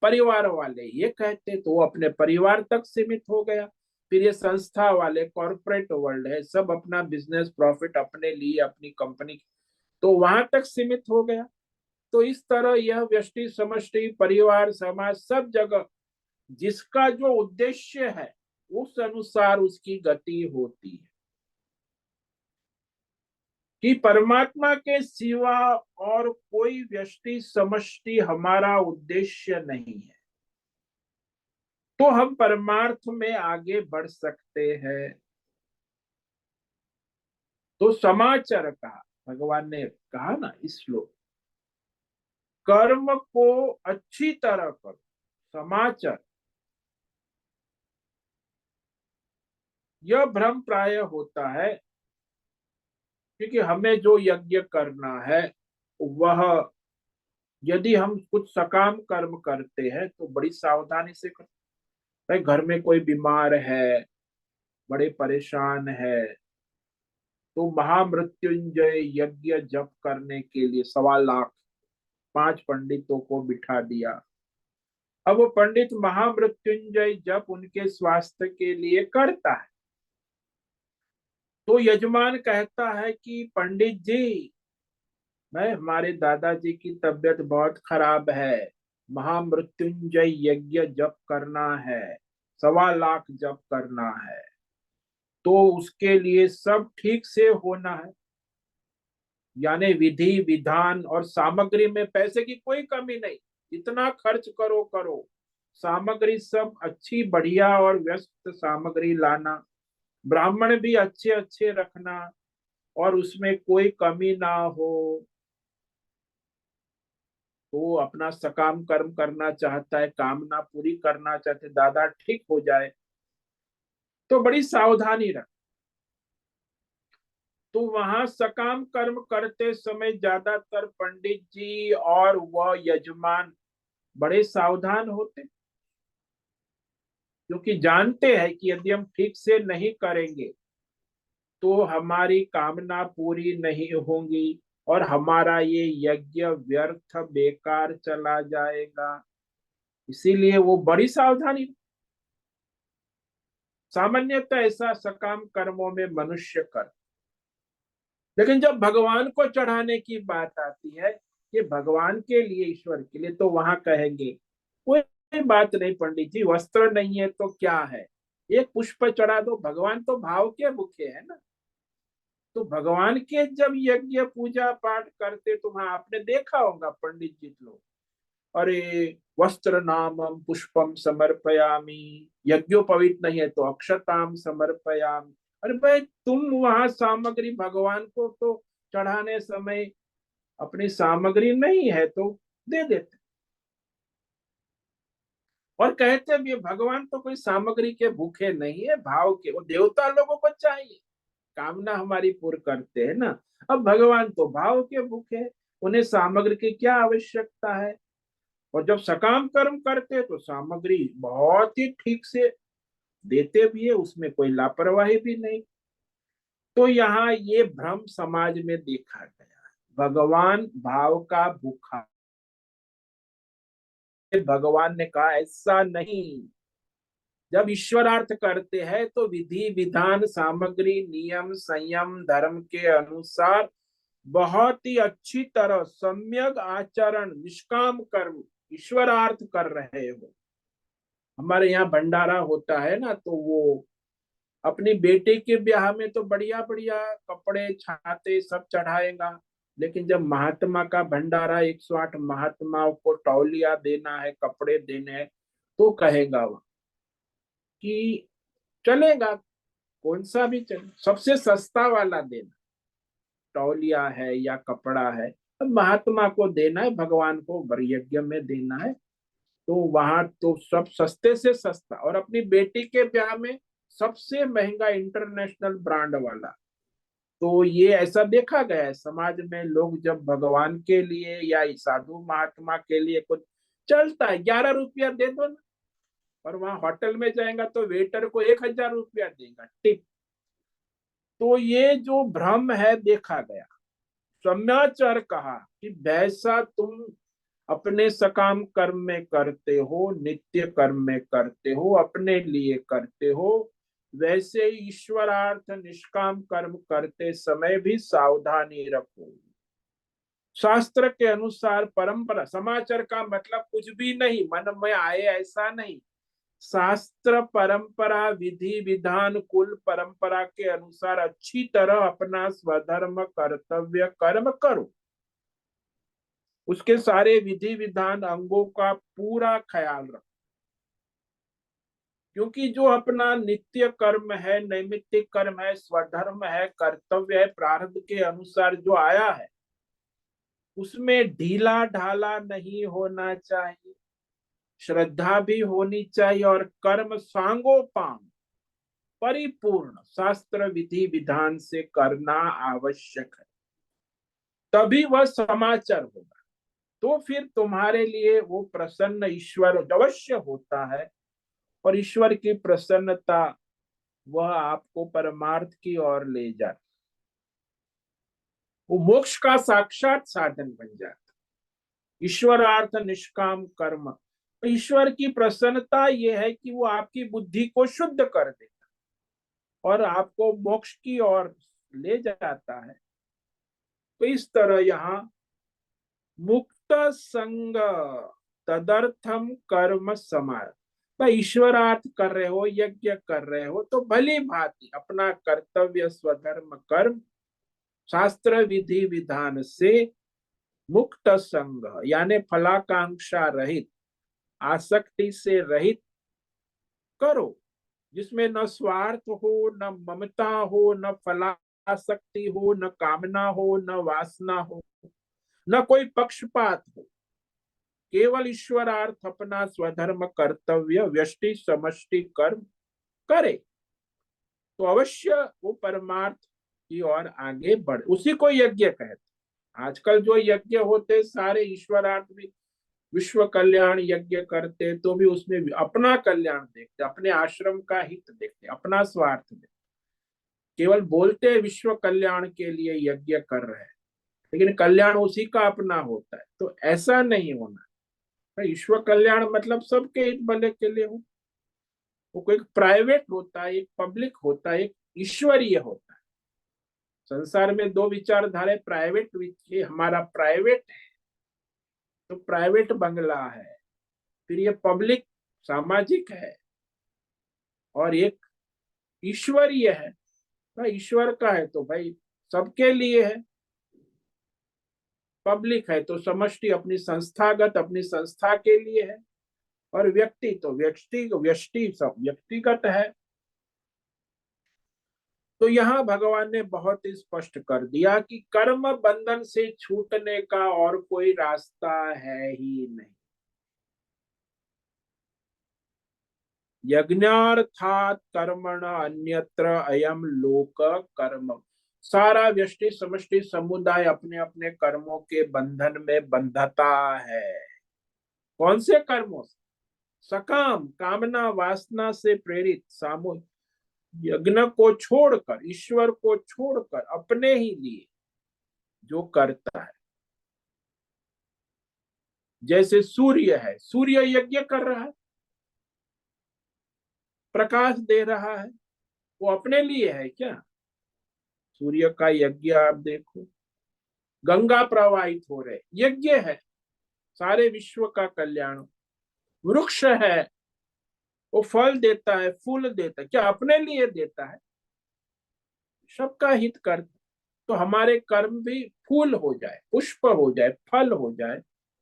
परिवार वाले ये कहते तो वो अपने परिवार तक सीमित हो गया। फिर ये संस्था वाले, कॉर्पोरेट वर्ल्ड है, सब अपना बिजनेस प्रॉफिट अपने लिए, अपनी कंपनी, तो वहां तक सीमित हो गया। तो इस तरह यह व्यष्टि समष्टि परिवार समाज सब जगह जिसका जो उद्देश्य है उस अनुसार उसकी गति होती है, कि परमात्मा के सिवा और कोई व्यष्टि समष्टि हमारा उद्देश्य नहीं है, तो हम परमार्थ में आगे बढ़ सकते हैं। तो समाचार कहा, भगवान ने कहा ना इस श्लोक, कर्म को अच्छी तरह करो, समाचार। यह भ्रम प्राय होता है, क्योंकि हमें जो यज्ञ करना है वह, यदि हम कुछ सकाम कर्म करते हैं तो बड़ी सावधानी से करते। भाई घर में कोई बीमार है, बड़े परेशान है, तो महामृत्युंजय यज्ञ जप करने के लिए 1.25 लाख 5 पंडितों को बिठा दिया। अब वो पंडित महामृत्युंजय जप उनके स्वास्थ्य के लिए करता है, तो यजमान कहता है कि पंडित जी, मैं, हमारे दादाजी की तबीयत बहुत खराब है, महामृत्युंजय यज्ञ जप करना है, 1.25 लाख जप करना है, तो उसके लिए सब ठीक से होना है, यानी विधि विधान और सामग्री में पैसे की कोई कमी नहीं, इतना खर्च करो करो, सामग्री सब अच्छी बढ़िया और व्यस्त सामग्री लाना, ब्राह्मण भी अच्छे अच्छे रखना, और उसमें कोई कमी ना हो। तो अपना सकाम कर्म करना चाहता है, कामना पूरी करना चाहते, दादा ठीक हो जाए, तो बड़ी सावधानी रख। तो वहां सकाम कर्म करते समय ज्यादातर पंडित जी और वह यजमान बड़े सावधान होते, क्योंकि जानते हैं कि यदि हम ठीक से नहीं करेंगे तो हमारी कामना पूरी नहीं होगी और हमारा ये यज्ञ व्यर्थ बेकार चला जाएगा। इसीलिए वो बड़ी सावधानी। सामान्यतः ऐसा सकाम कर्मों में मनुष्य कर, लेकिन जब भगवान को चढ़ाने की बात आती है कि भगवान के लिए, ईश्वर के लिए, तो वहां कहेंगे कोई बात नहीं पंडित जी, वस्त्र नहीं है तो क्या है, एक पुष्प चढ़ा दो, भगवान तो भाव के भूखे है ना। तो भगवान के जब यज्ञ पूजा पाठ करते तो वहां आपने देखा होगा पंडित जी लोग, अरे वस्त्र नामम पुष्पम समर्पयामी, यज्ञोपवीत नहीं है तो अक्षताम समर्पयामी। अरे भाई तुम वहां सामग्री भगवान को तो चढ़ाने समय अपनी सामग्री नहीं है तो दे देते, और कहते भी भगवान तो कोई सामग्री के भूखे नहीं है, भाव के, वो देवता लोगों को चाहिए, कामना हमारी पूर्ण करते हैं ना। अब भगवान तो भाव के भूखे हैं, उन्हें सामग्री की क्या आवश्यकता है। और जब सकाम कर्म करते तो सामग्री बहुत ही ठीक से देते भी है, उसमें कोई लापरवाही भी नहीं। तो यहाँ ये भ्रम समाज में देखा गया है, भगवान भाव का भूखा, भगवान ने कहा ऐसा नहीं। जब ईश्वरार्थ करते हैं तो विधि विधान सामग्री नियम संयम धर्म के अनुसार बहुत ही अच्छी तरह सम्यक आचरण निष्काम कर्म ईश्वरार्थ कर रहे हो। हमारे यहाँ भंडारा होता है ना, तो वो अपनी बेटे के ब्याह में तो बढ़िया बढ़िया कपड़े छाते सब चढ़ाएगा, लेकिन जब महात्मा का भंडारा 108 महात्माओं को टौलिया देना है, कपड़े देने हैं, तो कहेगा वो कि चलेगा, कौन सा भी चले, सबसे सस्ता वाला देना, तौलिया है या कपड़ा है, अब महात्मा को देना है, भगवान को यज्ञ में देना है, तो वहां तो सब सस्ते से सस्ता, और अपनी बेटी के ब्याह में सबसे महंगा इंटरनेशनल ब्रांड वाला। तो ये ऐसा देखा गया है समाज में, लोग जब भगवान के लिए या साधु महात्मा के लिए कुछ चलता है, 11 रुपया दे दो ना, और वहां होटल में जाएगा तो वेटर को 1,000 रुपया देगा टिप। तो ये जो भ्रम है देखा गया। सम्याचार कहा कि वैसा तुम अपने सकाम कर्म में करते हो, नित्य कर्म में करते हो, अपने लिए करते हो, वैसे ही ईश्वरार्थ निष्काम कर्म करते समय भी सावधानी रखो। शास्त्र के अनुसार परंपरा, समाचार का मतलब कुछ भी नहीं मन में आए ऐसा नहीं। शास्त्र परंपरा विधि विधान कुल परंपरा के अनुसार अच्छी तरह अपना स्वधर्म कर्तव्य कर्म करो, उसके सारे विधि विधान अंगों का पूरा ख्याल रखो। क्योंकि जो अपना नित्य कर्म है, नैमित्तिक कर्म है, स्वधर्म है, कर्तव्य है, प्रारब्ध के अनुसार जो आया है, उसमें ढीला ढाला नहीं होना चाहिए, श्रद्धा भी होनी चाहिए, और कर्म सांगोपांग परिपूर्ण शास्त्र विधि विधान से करना आवश्यक है, तभी वह समाचार होगा। तो फिर तुम्हारे लिए वो प्रसन्न ईश्वर अवश्य होता है, और ईश्वर की प्रसन्नता वह आपको परमार्थ की ओर ले जाती, वो मोक्ष का साक्षात साधन बन जाता। ईश्वरार्थ निष्काम कर्म, तो ईश्वर की प्रसन्नता ये है कि वो आपकी बुद्धि को शुद्ध कर देता और आपको मोक्ष की ओर ले जाता है। तो इस तरह यहाँ मुक्त संग तदर्थम कर्म समार, ईश्वरार्थ कर रहे हो, यज्ञ कर रहे हो, तो भली भांति अपना कर्तव्य स्वधर्म कर्म शास्त्र विधि विधान से मुक्त संग यानी फलाकांक्षा रहित, आसक्ति से रहित करो, जिसमें न स्वार्थ हो, न ममता हो, न फलासक्ति हो, न कामना हो, न वासना हो, न कोई पक्षपात हो, केवल ईश्वरार्थ अपना स्वधर्म कर्तव्य व्यष्टि समष्टि कर्म करे, तो अवश्य वो परमार्थ की ओर आगे बढ़े। उसी को यज्ञ कहते। आजकल जो यज्ञ होते सारे ईश्वरार्थ भी, विश्व कल्याण यज्ञ करते तो भी उसमें अपना कल्याण देखते, अपने आश्रम का हित देखते, अपना स्वार्थ देखते, केवल बोलते विश्व कल्याण के लिए यज्ञ कर रहे हैं, लेकिन कल्याण उसी का अपना होता है। तो ऐसा नहीं होना, ईश्वर कल्याण मतलब सबके हित भले के लिए हो। वो कोई प्राइवेट होता है, एक पब्लिक होता है, एक ईश्वरीय होता है। संसार में दो विचारधारा, प्राइवेट, हमारा प्राइवेट है तो प्राइवेट बंगला है, फिर ये पब्लिक सामाजिक है, और एक ईश्वरीय है। तो ईश्वर का है तो भाई सबके लिए है, पब्लिक है तो समष्टि अपनी संस्थागत अपनी संस्था के लिए है, और व्यक्ति तो व्यष्टि सब व्यक्तिगत है। तो यहाँ भगवान ने बहुत ही स्पष्ट कर दिया कि कर्म बंधन से छूटने का और कोई रास्ता है ही नहीं। यज्ञार्थात कर्मण अन्यत्र अयम लोक कर्म, सारा व्यष्टि समष्टि समुदाय अपने अपने कर्मों के बंधन में बंधता है। कौन से कर्मों से? सकाम कामना वासना से प्रेरित सामूहिक यज्ञ को छोड़कर, ईश्वर को छोड़कर अपने ही लिए जो करता है। जैसे सूर्य है, सूर्य यज्ञ कर रहा है, प्रकाश दे रहा है, वो अपने लिए है क्या? सूर्य का यज्ञ आप देखो, गंगा प्रवाहित हो रहे, यज्ञ है, सारे विश्व का कल्याण। वृक्ष है, वो फल देता है, फूल देता है, क्या अपने लिए देता है? सबका हित कर, तो हमारे कर्म भी फूल हो जाए, पुष्प हो जाए, फल हो जाए,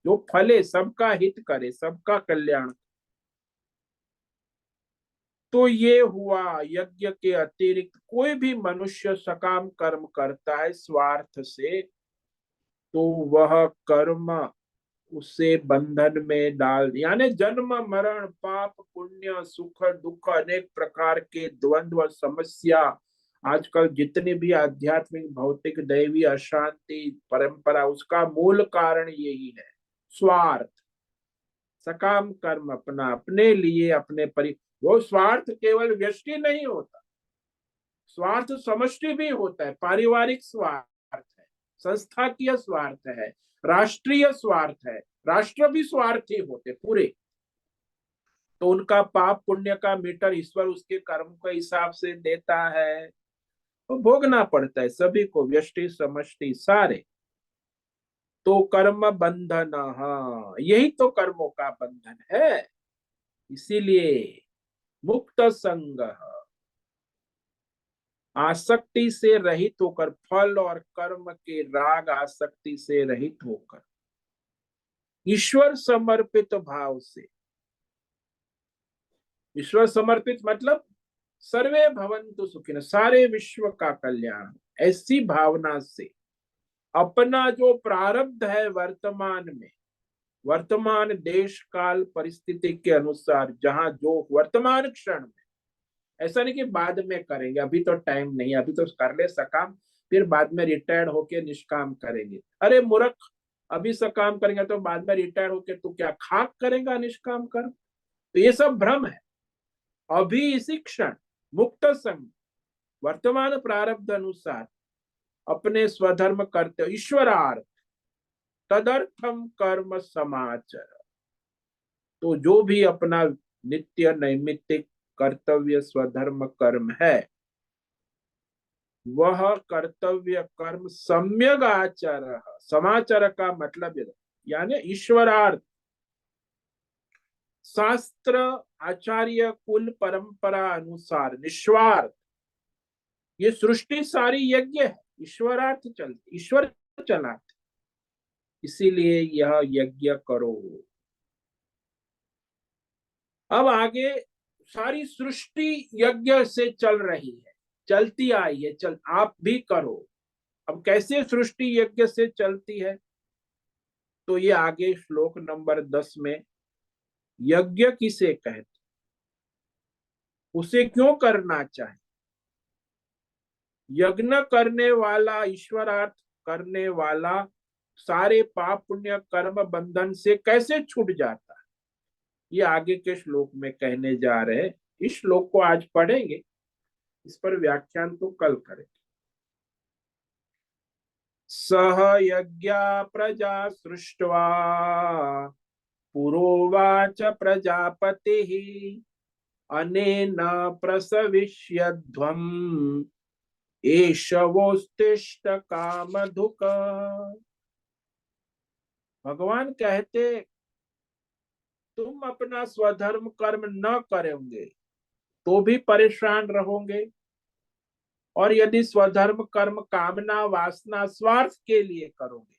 जो फले सबका हित करे, सबका कल्याण। तो ये हुआ यज्ञ के अतिरिक्त कोई भी मनुष्य सकाम कर्म करता है स्वार्थ से, तो वह कर्म उसे बंधन में डाल, यानी जन्म मरण, पाप पुण्य, सुख दुख, अनेक प्रकार के द्वंद्व समस्या, आजकल जितनी भी आध्यात्मिक भौतिक दैवी अशांति परंपरा, उसका मूल कारण यही है, स्वार्थ। सकाम कर्म अपना अपने लिए, अपने परि, वो स्वार्थ केवल व्यष्टि नहीं होता, स्वार्थ समष्टि भी होता है। पारिवारिक स्वार्थ है, संस्थाकीय स्वार्थ है, राष्ट्रीय स्वार्थ है, राष्ट्र भी स्वार्थी होते पूरे। तो उनका पाप पुण्य का मीटर ईश्वर उसके कर्म के हिसाब से देता है, तो भोगना पड़ता है सभी को, व्यष्टि समष्टि सारे। तो कर्म बंधन, हाँ यही तो कर्मों का बंधन है। इसीलिए मुक्त संग, आसक्ति से रहित होकर, फल और कर्म के राग आसक्ति से रहित होकर, ईश्वर समर्पित भाव से, ईश्वर समर्पित मतलब सर्वे भवन्तु सुखिनः, सारे विश्व का कल्याण, ऐसी भावना से अपना जो प्रारब्ध है वर्तमान में, वर्तमान देश काल परिस्थिति के अनुसार, जहां जो वर्तमान क्षण में, ऐसा नहीं कि बाद में करेंगे, अभी तो टाइम नहीं, अभी तो कर ले सकाम, फिर बाद में रिटायर्ड होके निष्काम करेंगे। अरे मूर्ख, अभी सकाम करेंगे तो बाद में रिटायर्ड होके तू क्या खाक करेगा निष्काम कर? तो ये सब भ्रम है। अभी इसी क्षण मुक्त संग, वर्तमान प्रारब्ध अनुसार अपने स्वधर्म करते, ईश्वरार्थ तदर्थम कर्म समाचर। तो जो भी अपना नित्य नैमित्तिक कर्तव्य स्वधर्म कर्म है, वह कर्तव्य कर्म सम्यक आचर, समाचार का मतलब यानी ईश्वरार्थ, शास्त्र आचार्य कुल परंपरा अनुसार निस्वार्थ। ये सृष्टि सारी यज्ञ है, ईश्वरार्थ चलती, ईश्वर चलाते, इसीलिए यह यज्ञ करो। अब आगे सारी सृष्टि यज्ञ से चल रही है, चलती आई है, चल आप भी करो। अब कैसे सृष्टि यज्ञ से चलती है, तो ये आगे श्लोक नंबर 10 में, यज्ञ किसे कहते, उसे क्यों करना चाहिए, यज्ञ करने वाला, ईश्वरार्थ करने वाला सारे पाप पुण्य कर्म बंधन से कैसे छूट जाता है, ये आगे के श्लोक में कहने जा रहे हैं। इस श्लोक को आज पढ़ेंगे, इस पर व्याख्यान तो कल करेंगे। सह यज्ञा प्रजा सृष्ट्वा पुरोवाच प्रजापतिः अनेन प्रसविष्यध्वम् एषवोस्तिष्ठ कामधुक। भगवान कहते, तुम अपना स्वधर्म कर्म न करोगे तो भी परेशान रहोगे, और यदि स्वधर्म कर्म कामना वासना स्वार्थ के लिए करोगे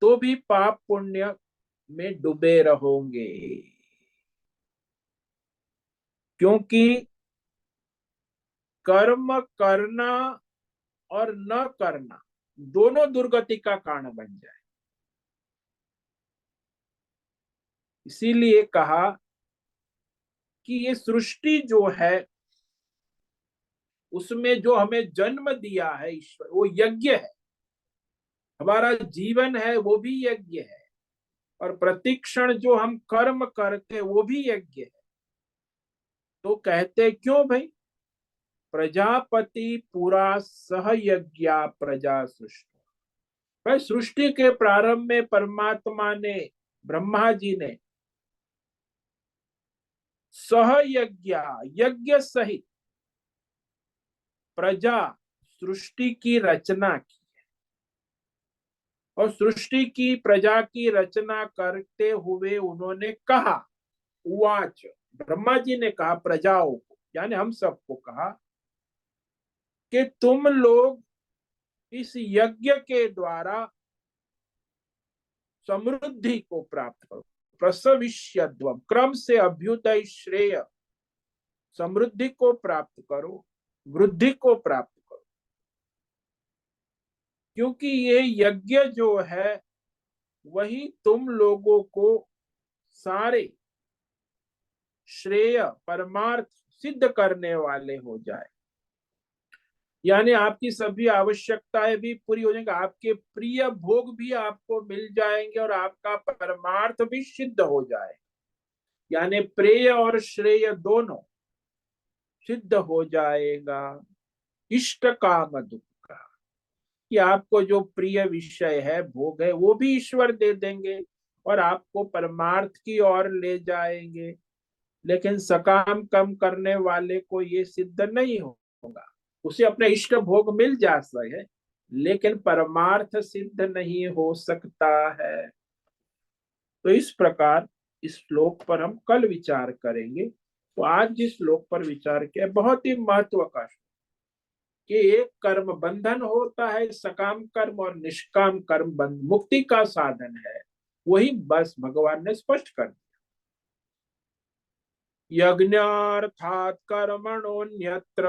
तो भी पाप पुण्य में डूबे रहोगे। क्योंकि कर्म करना और न करना दोनों दुर्गति का कारण बन जाए। इसीलिए कहा कि ये सृष्टि जो है, उसमें जो हमें जन्म दिया है ईश्वर, वो यज्ञ है। हमारा जीवन है वो भी यज्ञ है, और प्रतिक्षण जो हम कर्म करते वो भी यज्ञ है। तो कहते क्यों भाई, प्रजापति पूरा सहयज्ञा प्रजा सृष्टि। भाई सृष्टि के प्रारंभ में परमात्मा ने, ब्रह्मा जी ने सहयज्ञा, यज्ञ सहित प्रजा सृष्टि की रचना की, और सृष्टि की प्रजा की रचना करते हुए उन्होंने कहा, उवाच, ब्रह्मा जी ने कहा प्रजाओं को, यानी हम सबको कहा कि तुम लोग इस यज्ञ के द्वारा समृद्धि को प्राप्त करो, प्रसविष्यध्वम, क्रम से अभ्युदय श्रेय, समृद्धि को प्राप्त करो, वृद्धि को प्राप्त करो। क्योंकि ये यज्ञ जो है वही तुम लोगों को सारे श्रेय परमार्थ सिद्ध करने वाले हो जाए। यानी आपकी सभी आवश्यकताएं भी पूरी हो जाएंगी, आपके प्रिय भोग भी आपको मिल जाएंगे और आपका परमार्थ भी सिद्ध हो जाए। यानी प्रेय और श्रेय दोनों सिद्ध हो जाएगा। इष्ट काम दुख का, कि आपको जो प्रिय विषय है, भोग है, वो भी ईश्वर दे देंगे और आपको परमार्थ की ओर ले जाएंगे। लेकिन सकाम कम करने वाले को ये सिद्ध नहीं होगा। उसे अपने इष्ट भोग मिल जाता है, लेकिन परमार्थ सिद्ध नहीं हो सकता है। तो इस प्रकार इस श्लोक पर हम कल विचार करेंगे। तो आज जिस श्लोक पर विचार किया, बहुत ही महत्व का श्लोक, कि एक कर्म बंधन होता है, सकाम कर्म और निष्काम कर्म बंध मुक्ति का साधन है। वही बस भगवान ने स्पष्ट कर दिया। यज्ञार्थात् कर्मणोऽन्यत्र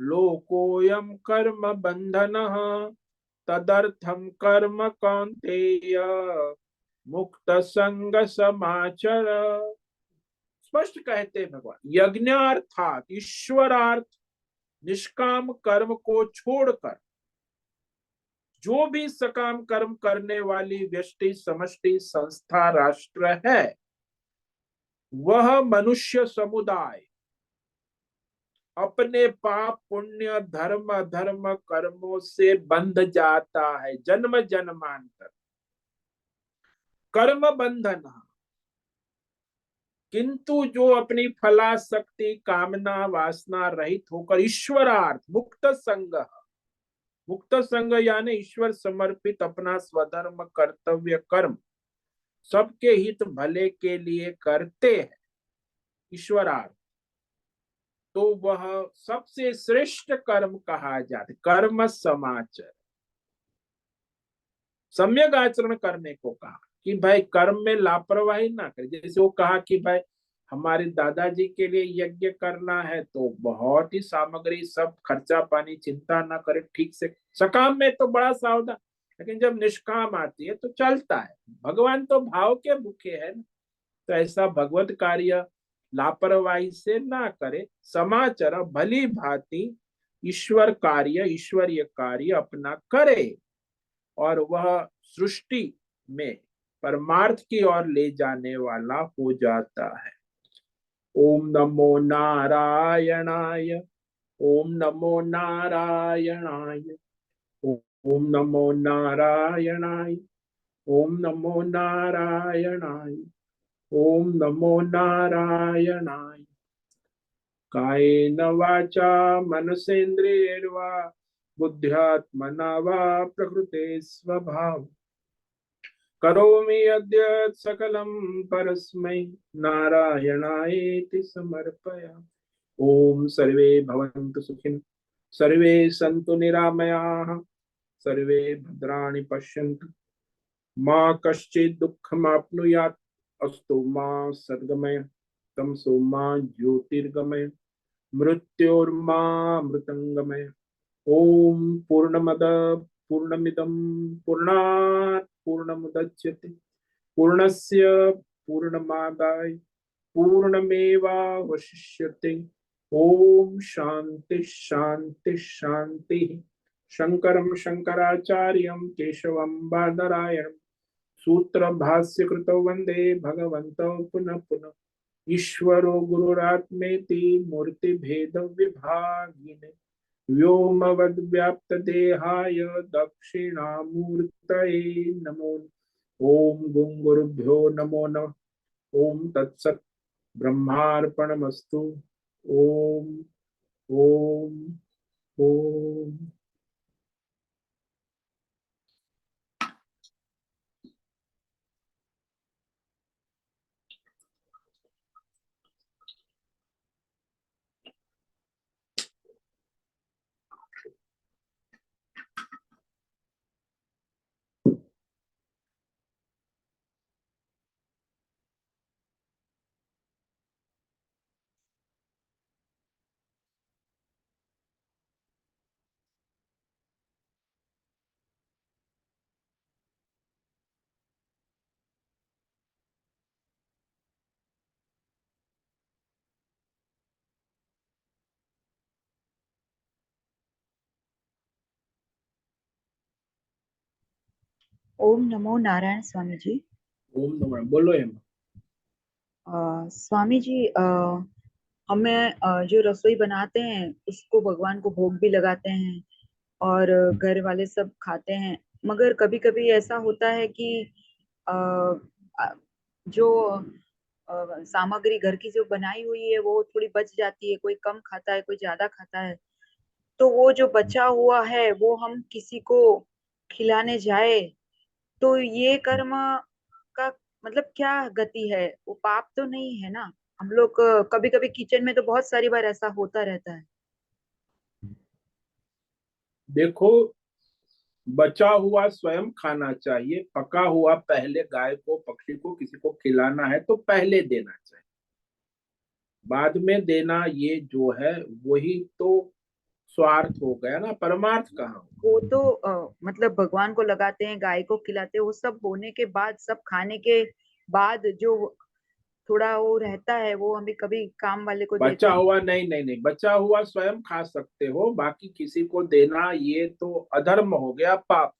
लोकोऽयं कर्म बंधनः तदर्थं कर्म कौन्तेय मुक्त संग समाचर। स्पष्ट कहते हैं भगवान, यज्ञार्थात ईश्वरार्थ निष्काम कर्म को छोड़कर जो भी सकाम कर्म करने वाली व्यष्टि समष्टि संस्था राष्ट्र है, वह मनुष्य समुदाय अपने पाप पुण्य धर्म अधर्म कर्मों से बंध जाता है जन्म जन्मांतर। कर्म बंधन, किंतु जो अपनी फलाशक्ति कामना वासना रहित होकर ईश्वरार्थ मुक्त संग, मुक्त संग यानी ईश्वर समर्पित अपना स्वधर्म कर्तव्य कर्म सबके हित भले के लिए करते हैं, ईश्वरार्थ, तो वह सबसे श्रेष्ठ कर्म कहा जाता है। कर्म समाचर, सम्यक आचरण करने को कहा, कि भाई कर्म में लापरवाही ना करे। जैसे वो कहा कि भाई हमारे दादाजी के लिए यज्ञ करना है, तो बहुत ही सामग्री सब खर्चा पानी चिंता ना करे, ठीक से सकाम में तो बड़ा सावधान, लेकिन जब निष्काम आती है तो चलता है। भगवान तो भाव के भूखे है ना, तो ऐसा भगवत कार्य लापरवाही से ना करे, समाचार भली भांति ईश्वर कार्य ईश्वरीय कार्य अपना करे, और वह सृष्टि में परमार्थ की ओर ले जाने वाला हो जाता है। ओम नमो नारायणाय, ओम नमो नारायणाय, ओम नमो नारायणाय, ओम नमो नारायणाय, ओम नमो नारायणाय। कायेन वाचा मनसेन्द्रियैर्वा बुद्ध्यात्मना वा प्रकृते स्वभाव करोमि यद्यत् सकलं परस्मै नारायणायेति समर्पयामि। ओम सर्वे भवन्तु सुखिनः, सर्वे सन्तु निरामयाः, सर्वे भद्राणि पश्यन्तु, मा कश्चित् दुःखमाप्नुयात्, अस्तु मा सद्गमय, तमसो मा ज्योतिर्गमय, मृत्योर्मा मृतंगमय। ओम पूर्णमद पूर्णमिदं पूर्णात् पूर्णमुदच्यते पूर्णस्य पूर्णमादाय पूर्णमेवावशिष्यते। ओम शांति शांति शांति। शंकरं शंकराचार्यं केशवं बादरायणं सूत्र भाष्य कृतौ वंदे भगवन्तौ पुनः पुनः। ईश्वरो गुरुरात्मेति मूर्तिभेद विभागिने व्योमवद्व्याप्तदेहाय दक्षिणामूर्तये नमो। ओम गुं गुरुभ्यो नमो नमः। ओम तत्सत् ब्रह्मार्पणमस्तु। ओम ओम ओम। ओम नमो नारायण स्वामी जी। ओम नमः बोलो हेमा। स्वामी जी, हमें जो रसोई बनाते हैं उसको भगवान को भोग भी लगाते हैं और घर वाले सब खाते हैं। मगर कभी कभी ऐसा होता है कि अ, अ, जो सामग्री घर की जो बनाई हुई है वो थोड़ी बच जाती है, कोई कम खाता है कोई ज्यादा खाता है। तो वो जो बचा हुआ है वो हम किसी को खिलाने जाए तो ये कर्म का मतलब क्या गति है? वो पाप तो नहीं है ना? हम लोग कभी कभी किचन में तो बहुत सारी बार ऐसा होता रहता है। देखो, बचा हुआ स्वयं खाना चाहिए, पका हुआ पहले गाय को पक्षी को किसी को खिलाना है तो पहले देना चाहिए, बाद में देना ये जो है वही तो स्वार्थ हो गया ना, परमार्थ कहाँ हुआ। वो तो मतलब भगवान को लगाते हैं, गाय को खिलाते हैं, वो सब होने के बाद, सब खाने के बाद जो थोड़ा वो रहता है वो हमें कभी काम वाले को देते बचा हैं। हुआ नहीं नहीं नहीं, बचा हुआ स्वयं खा सकते हो, बाकी किसी को देना ये तो अधर्म हो गया, पाप।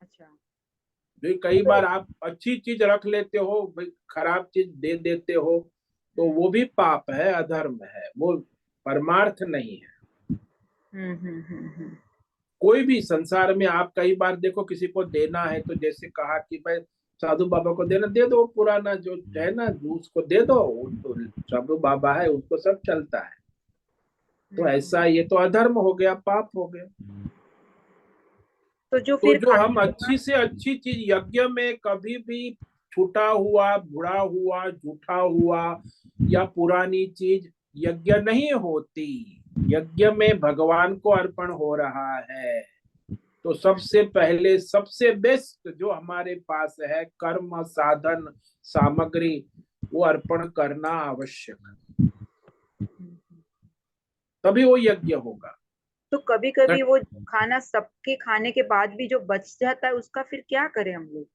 अच्छा। जो कई तो बार आप अच्छी चीज रख लेते हो भाई, खराब चीज दे देते हो, तो हम्म वो भी पाप है, अधर्म है, वो परमार्थ नहीं है। हम्म। कोई भी संसार में आप कई बार देखो, किसी को देना है तो जैसे कहा कि भाई साधु बाबा को देना, दे दो, पुराना जो है ना जूस को दे दो, वो तो साधु बाबा है उनको सब चलता है। तो हम्म। ऐसा ये तो अधर्म हो गया, पाप हो गया। तो जो तो फिर जो खाने हम के अच्छी बाद। से अच्छी चीज यज्ञ में कभी भी छूटा हुआ, बुरा हुआ, जूठा हुआ या पुरानी चीज यज्ञ नहीं होती। यज्ञ में भगवान को अर्पण हो रहा है, तो सबसे पहले सबसे बेस्ट जो हमारे पास है कर्म साधन सामग्री, वो अर्पण करना आवश्यक है, तभी वो यज्ञ होगा। तो कभी कभी वो खाना सबके खाने के बाद भी जो बच जाता है उसका फिर क्या करें हम लोग?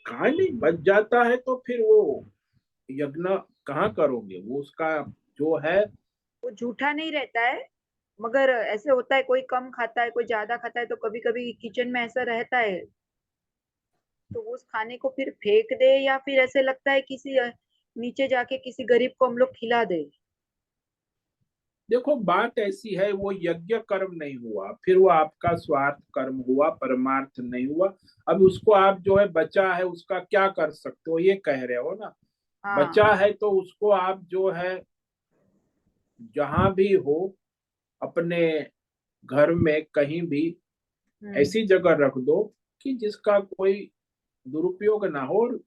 खाली बच जाता है तो फिर वो यज्ञ कहाँ करोगे, वो उसका जो है। वो झूठा नहीं रहता है, मगर ऐसे होता है कोई कम खाता है कोई ज्यादा खाता है, तो कभी कभी किचन में ऐसा रहता है। तो वो उस खाने को फिर फेंक दे या फिर ऐसे लगता है किसी नीचे जाके किसी गरीब को हम लोग खिला दे। देखो बात ऐसी है, वो यज्ञ कर्म नहीं हुआ, फिर वो आपका स्वार्थ कर्म हुआ, परमार्थ नहीं हुआ। अब उसको आप जो है बचा है उसका क्या कर सकते हो, ये कह रहे हो ना। हाँ। बचा है तो उसको आप जो है जहां भी हो, अपने घर में कहीं भी हम्म ऐसी जगह रख दो कि जिसका कोई दुरुपयोग ना हो। और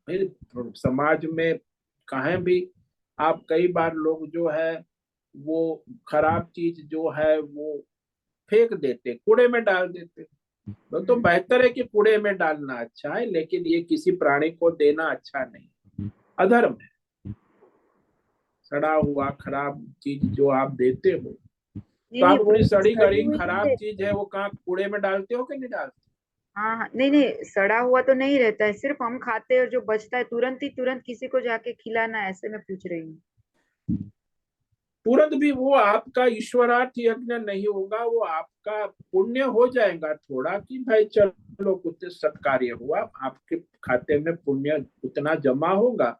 फिर समाज में कहीं भी आप, कई बार लोग जो है वो खराब चीज जो है वो फेंक देते, कूड़े में डाल देते। तो हम्म बेहतर है कि कूड़े में डालना अच्छा है, लेकिन ये किसी प्राणी को देना अच्छा नहीं, अधर्म है। सड़ा हुआ खराब चीज जो आप देते हो, नहीं तो नहीं, आप वो अपनी सड़ी सड़ी गड़ी हुई नहीं खराब चीज रहती है है। वो कहाँ कूड़े में डालते हो कि नहीं डालते? हाँ हाँ, नहीं नहीं, सड़ा हुआ तो नहीं रहता है, सिर्फ हम खाते हैं और जो बचता है तुरंत ही तुरंत किसी को जाके खिलाना है, ऐसे मैं पूछ रही हूँ। तुरंत भी वो आपका ईश्वरार्थ यज्ञ नहीं होगा, वो आपका पुण्य हो जाएगा थोड़ा कि भाई चलो कुछ सत्कार्य हुआ, आपके खाते में पुण्य उतना जमा होगा,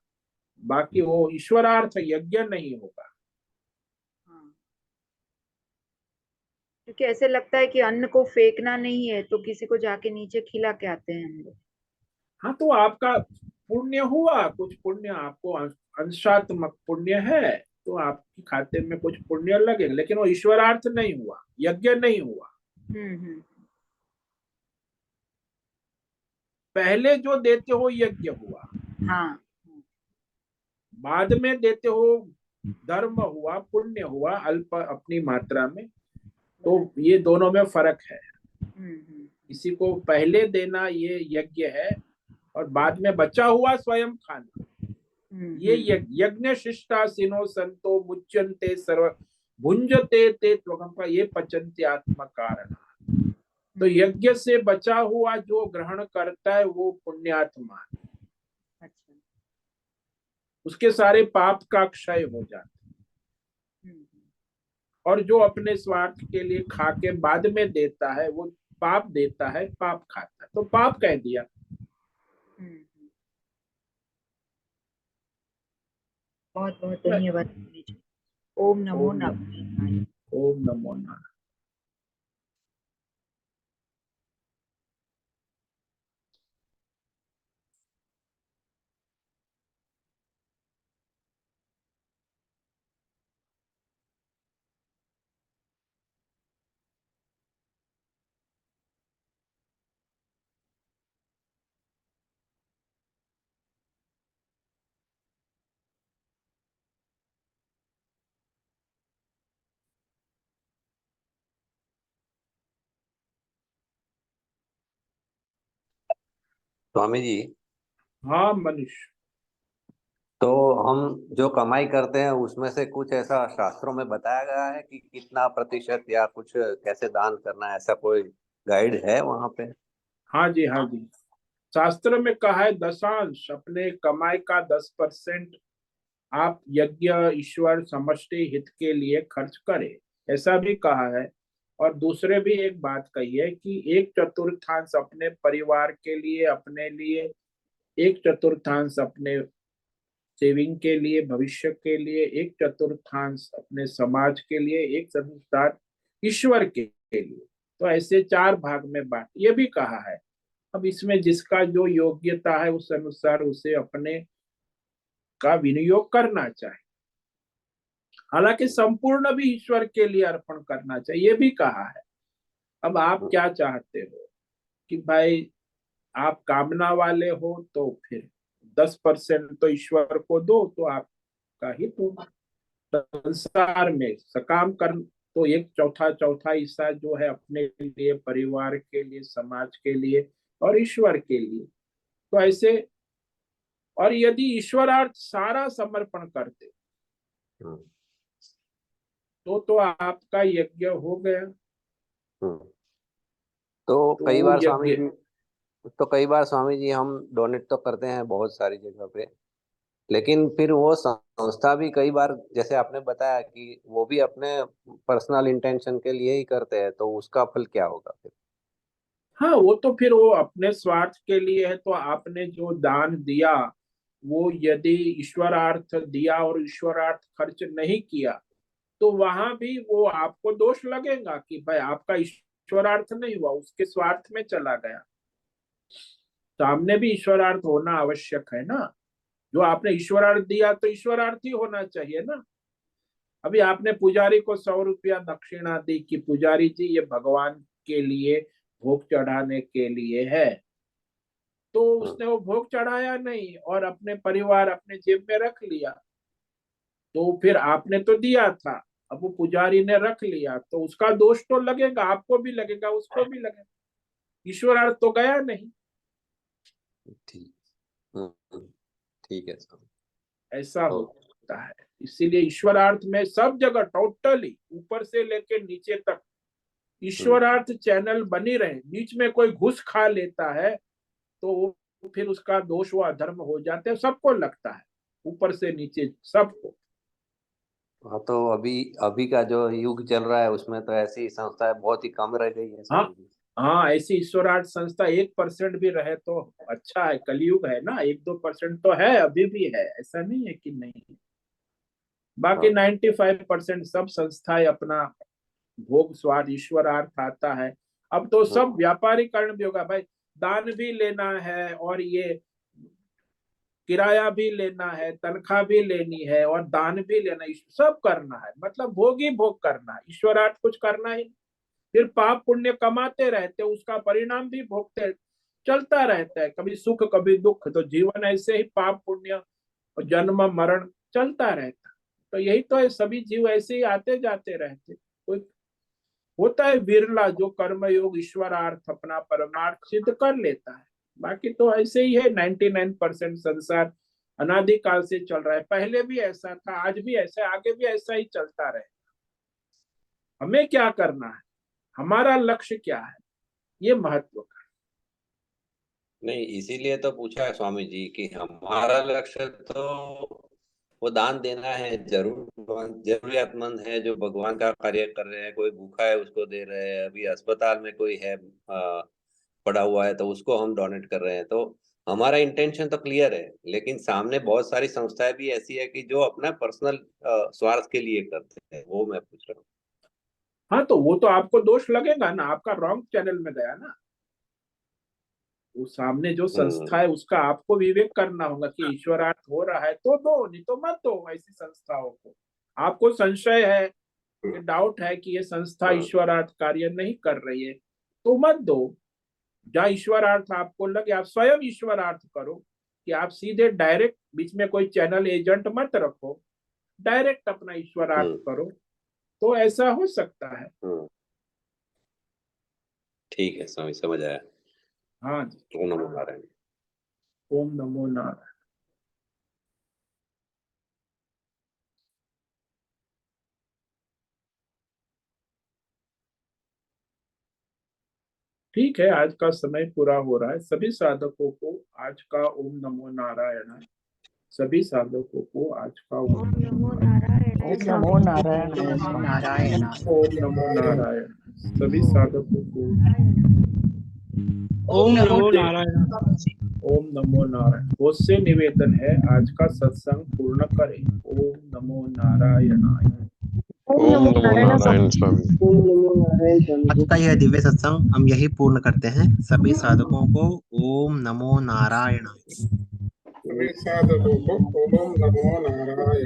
बाकी वो ईश्वरार्थ यज्ञ नहीं होगा। हाँ, क्योंकि ऐसे लगता है कि अन्न को फेंकना नहीं है तो किसी को जाके नीचे खिला के आते हैं हम लोग। हाँ तो आपका पुण्य हुआ, कुछ पुण्य आपको अंशात्मक पुण्य है, तो आपके खाते में कुछ पुण्य लगेगा, लेकिन वो ईश्वरार्थ नहीं हुआ, यज्ञ नहीं हुआ। हम्म। पहले जो देते हो यज्ञ हुआ, हाँ। बाद में देते हो धर्म हुआ, पुण्य हुआ, अल्प अपनी मात्रा में। तो बराबर। ये दोनों में फर्क है। हम्म। किसी को पहले देना ये यज्ञ है, और बाद में बचा हुआ स्वयं खाना ये हम्म। यज्ञ। शिष्टासिनो संतो मुच्यन्ते सर्व भुंजते ते त्वगम का ये पचन्ते आत्म कारण। तो हम्म। यज्ञ से बचा हुआ जो ग्रहण करता है वो पुण्यात्मा है, अच्छा। उसके सारे पाप का क्षय हो जाता है। हम्म और जो अपने स्वार्थ के लिए खा के बाद में देता है वो पाप देता है, पाप खाता है, तो पाप कह दिया। बहुत बहुत धन्यवाद स्वामी जी। ओम नमो ओम नमः, नारायण। ओम नमो नारायण। स्वामी जी, हाँ मनुष्य, तो हम जो कमाई करते हैं उसमें से कुछ ऐसा शास्त्रों में बताया गया है कि कितना प्रतिशत या कुछ कैसे दान करना है, ऐसा कोई गाइड है वहां पे? हाँ जी हाँ जी, शास्त्र में कहा है दशांश, अपने कमाई का 10% आप यज्ञ, ईश्वर, समष्टि हित के लिए खर्च करें, ऐसा भी कहा है। और दूसरे भी एक बात कही है कि एक चतुर्थांश अपने परिवार के लिए, अपने लिए, एक चतुर्थांश अपने सेविंग के लिए, भविष्य के लिए, एक चतुर्थांश अपने समाज के लिए, एक चतुर्थांश ईश्वर के लिए। तो ऐसे 4 भाग में बांट, ये भी कहा है। अब इसमें जिसका जो योग्यता है उस अनुसार उसे अपने का विनियोग करना चाहिए। हालांकि संपूर्ण भी ईश्वर के लिए अर्पण करना चाहिए, ये भी कहा है। अब आप क्या चाहते हो कि भाई आप कामना वाले हो तो फिर 10% तो ईश्वर को दो, तो आपका हित होगा। संसार में सकाम कर्म तो एक चौथा चौथा हिस्सा जो है अपने लिए, परिवार के लिए, समाज के लिए और ईश्वर के लिए। तो ऐसे, और यदि ईश्वरार्थ सारा समर्पण करते हम्म, तो आपका यज्ञ हो गया। हम्म। तो तो कई वो बार स्वामी यज्ञ, जी तो कई बार स्वामी जी हम डोनेट तो करते हैं बहुत सारी जगह पे, लेकिन फिर वो संस्था भी कई बार जैसे आपने बताया कि वो भी अपने पर्सनल इंटेंशन के लिए ही करते हैं, तो उसका फल क्या होगा फिर? हाँ वो तो फिर वो अपने स्वार्थ के लिए है। तो आपने जो दान दिया वो यदि ईश्वरार्थ दिया और ईश्वरार्थ खर्च नहीं किया, तो वहां भी वो आपको दोष लगेगा कि भाई आपका ईश्वरार्थ नहीं हुआ, उसके स्वार्थ में चला गया। सामने भी ईश्वरार्थ होना आवश्यक है ना। जो आपने ईश्वरार्थ दिया तो ईश्वरार्थ ही होना चाहिए ना। अभी आपने पुजारी को 100 रुपया दक्षिणा दी कि पुजारी जी ये भगवान के लिए भोग चढ़ाने के लिए है, तो हम्म, उसने वो भोग चढ़ाया नहीं और अपने परिवार अपने जेब में रख लिया। तो फिर आपने तो दिया था, अब वो पुजारी ने रख लिया, तो उसका दोष तो लगेगा, आपको भी लगेगा, उसको भी लगेगा। ईश्वरार्थ तो गया नहीं। ठीक। हम्म, हम्म, ठीक है स्वामी। ऐसा तो होता है। इसीलिए ईश्वरार्थ में सब जगह टोटली ऊपर से लेके नीचे तक हम्म, ईश्वरार्थ चैनल बनी रहे। बीच में कोई घुस खा लेता है तो वो फिर उसका दोष, वो अधर्म हो जाते हैं, सबको लगता है, ऊपर से नीचे सबको। हाँ, तो अभी अभी का जो युग चल रहा है उसमें तो ऐसी संस्थाएं बहुत ही कम रह गई है हाँ स्वामी जी। हाँ, ऐसी ईश्वरार्थ संस्था 1% भी रहे तो अच्छा है। कलयुग है ना, 1-2% तो है, अभी भी है, ऐसा नहीं है कि नहीं है। बाकी हाँ, 95% सब संस्थाएं अपना भोग स्वार्थ ईश्वरार्थ आता है। अब तो सब हम्म, व्यापारीकरण भी होगा भाई। दान भी लेना है और ये किराया भी लेना है, तनख्वाह भी लेनी है और दान भी लेना है, सब करना है। मतलब भोग ही भोग करना है, ईश्वरार्थ कुछ करना ही नहीं। फिर पाप पुण्य कमाते रहते, उसका परिणाम भी भोगते, चलता रहता है, कभी सुख कभी दुख। तो जीवन ऐसे ही पाप पुण्य और जन्म मरण चलता रहता। तो यही तो है, सभी जीव ऐसे ही आते जाते रहते। कोई होता है बिरला जो कर्मयोग ईश्वरार्थ अपना परमार्थ सिद्ध कर लेता है। बाकी तो ऐसे ही है, 99% संसार अनादिकाल से चल रहा है। पहले भी ऐसा था, आज भी ऐसा है, आगे भी ऐसा ही चलता रहे। हमें क्या करना है, हमारा लक्ष्य क्या है, ये महत्व का। नहीं, इसीलिए तो पूछा है स्वामी जी कि हमारा लक्ष्य तो वो दान देना है जरूर। जरूरियातमंद है जो भगवान का कार्य कर रहे हैं, कोई भूखा है उसको दे रहे हैं, अभी अस्पताल में कोई है पड़ा हुआ है तो उसको हम डोनेट कर रहे हैं। तो हमारा इंटेंशन तो क्लियर है, लेकिन सामने बहुत सारी संस्थाएं भी ऐसी है कि जो अपना पर्सनल स्वार्थ के लिए करते हैं, वो मैं पूछ रहा हूँ। हाँ, तो वो तो आपको दोष लगेगा ना, आपका रॉन्ग चैनल में गया ना। वो सामने जो संस्था हम्म। है उसका आपको विवेक करना होगा कि ईश्वरार्थ हो रहा है तो दो, नहीं तो मत दो ऐसी संस्थाओं को। आपको संशय है, ये डाउट है कि ये संस्था हाँ। ईश्वरार्थ कार्य नहीं कर रही है, तो मत दो। जहाँ ईश्वरार्थ आपको लगे आप स्वयं ईश्वरार्थ करो, कि आप सीधे डायरेक्ट बीच में कोई चैनल एजेंट मत रखो, डायरेक्ट अपना ईश्वरार्थ हम्म। करो, तो ऐसा हो सकता है। हम्म। ठीक है स्वामी, समझ आया। हाँ जी। ओम नमो नारायण। ओम नमो नारायण। ठीक है, आज का समय पूरा हो रहा है। सभी साधकों को आज का ओम नमो नारायण। सभी साधकों को आज का ओम ओम नमो नमो नारायण। नारायण ओम स्वामी नमो जी। नारायण ओम नमो स्वामी। नारायण। ओम नमो नारायण। सभी साधकों को ओम ओम नमो नमो से नारायण। ओम नमो नारायण। बहुत से निवेदन है, आज का सत्संग पूर्ण करें। ओम नमो नारायणाय। ओम ओम नमो नमो नारायण नारायण स्वामी। ओम नमो नारायण स्वामी आज जी। का यह दिव्य सत्संग हम यही पूर्ण करते हैं। सभी साधकों को ओम नमो नारायण। सभी साधकों को ओम नमो नारायणाय।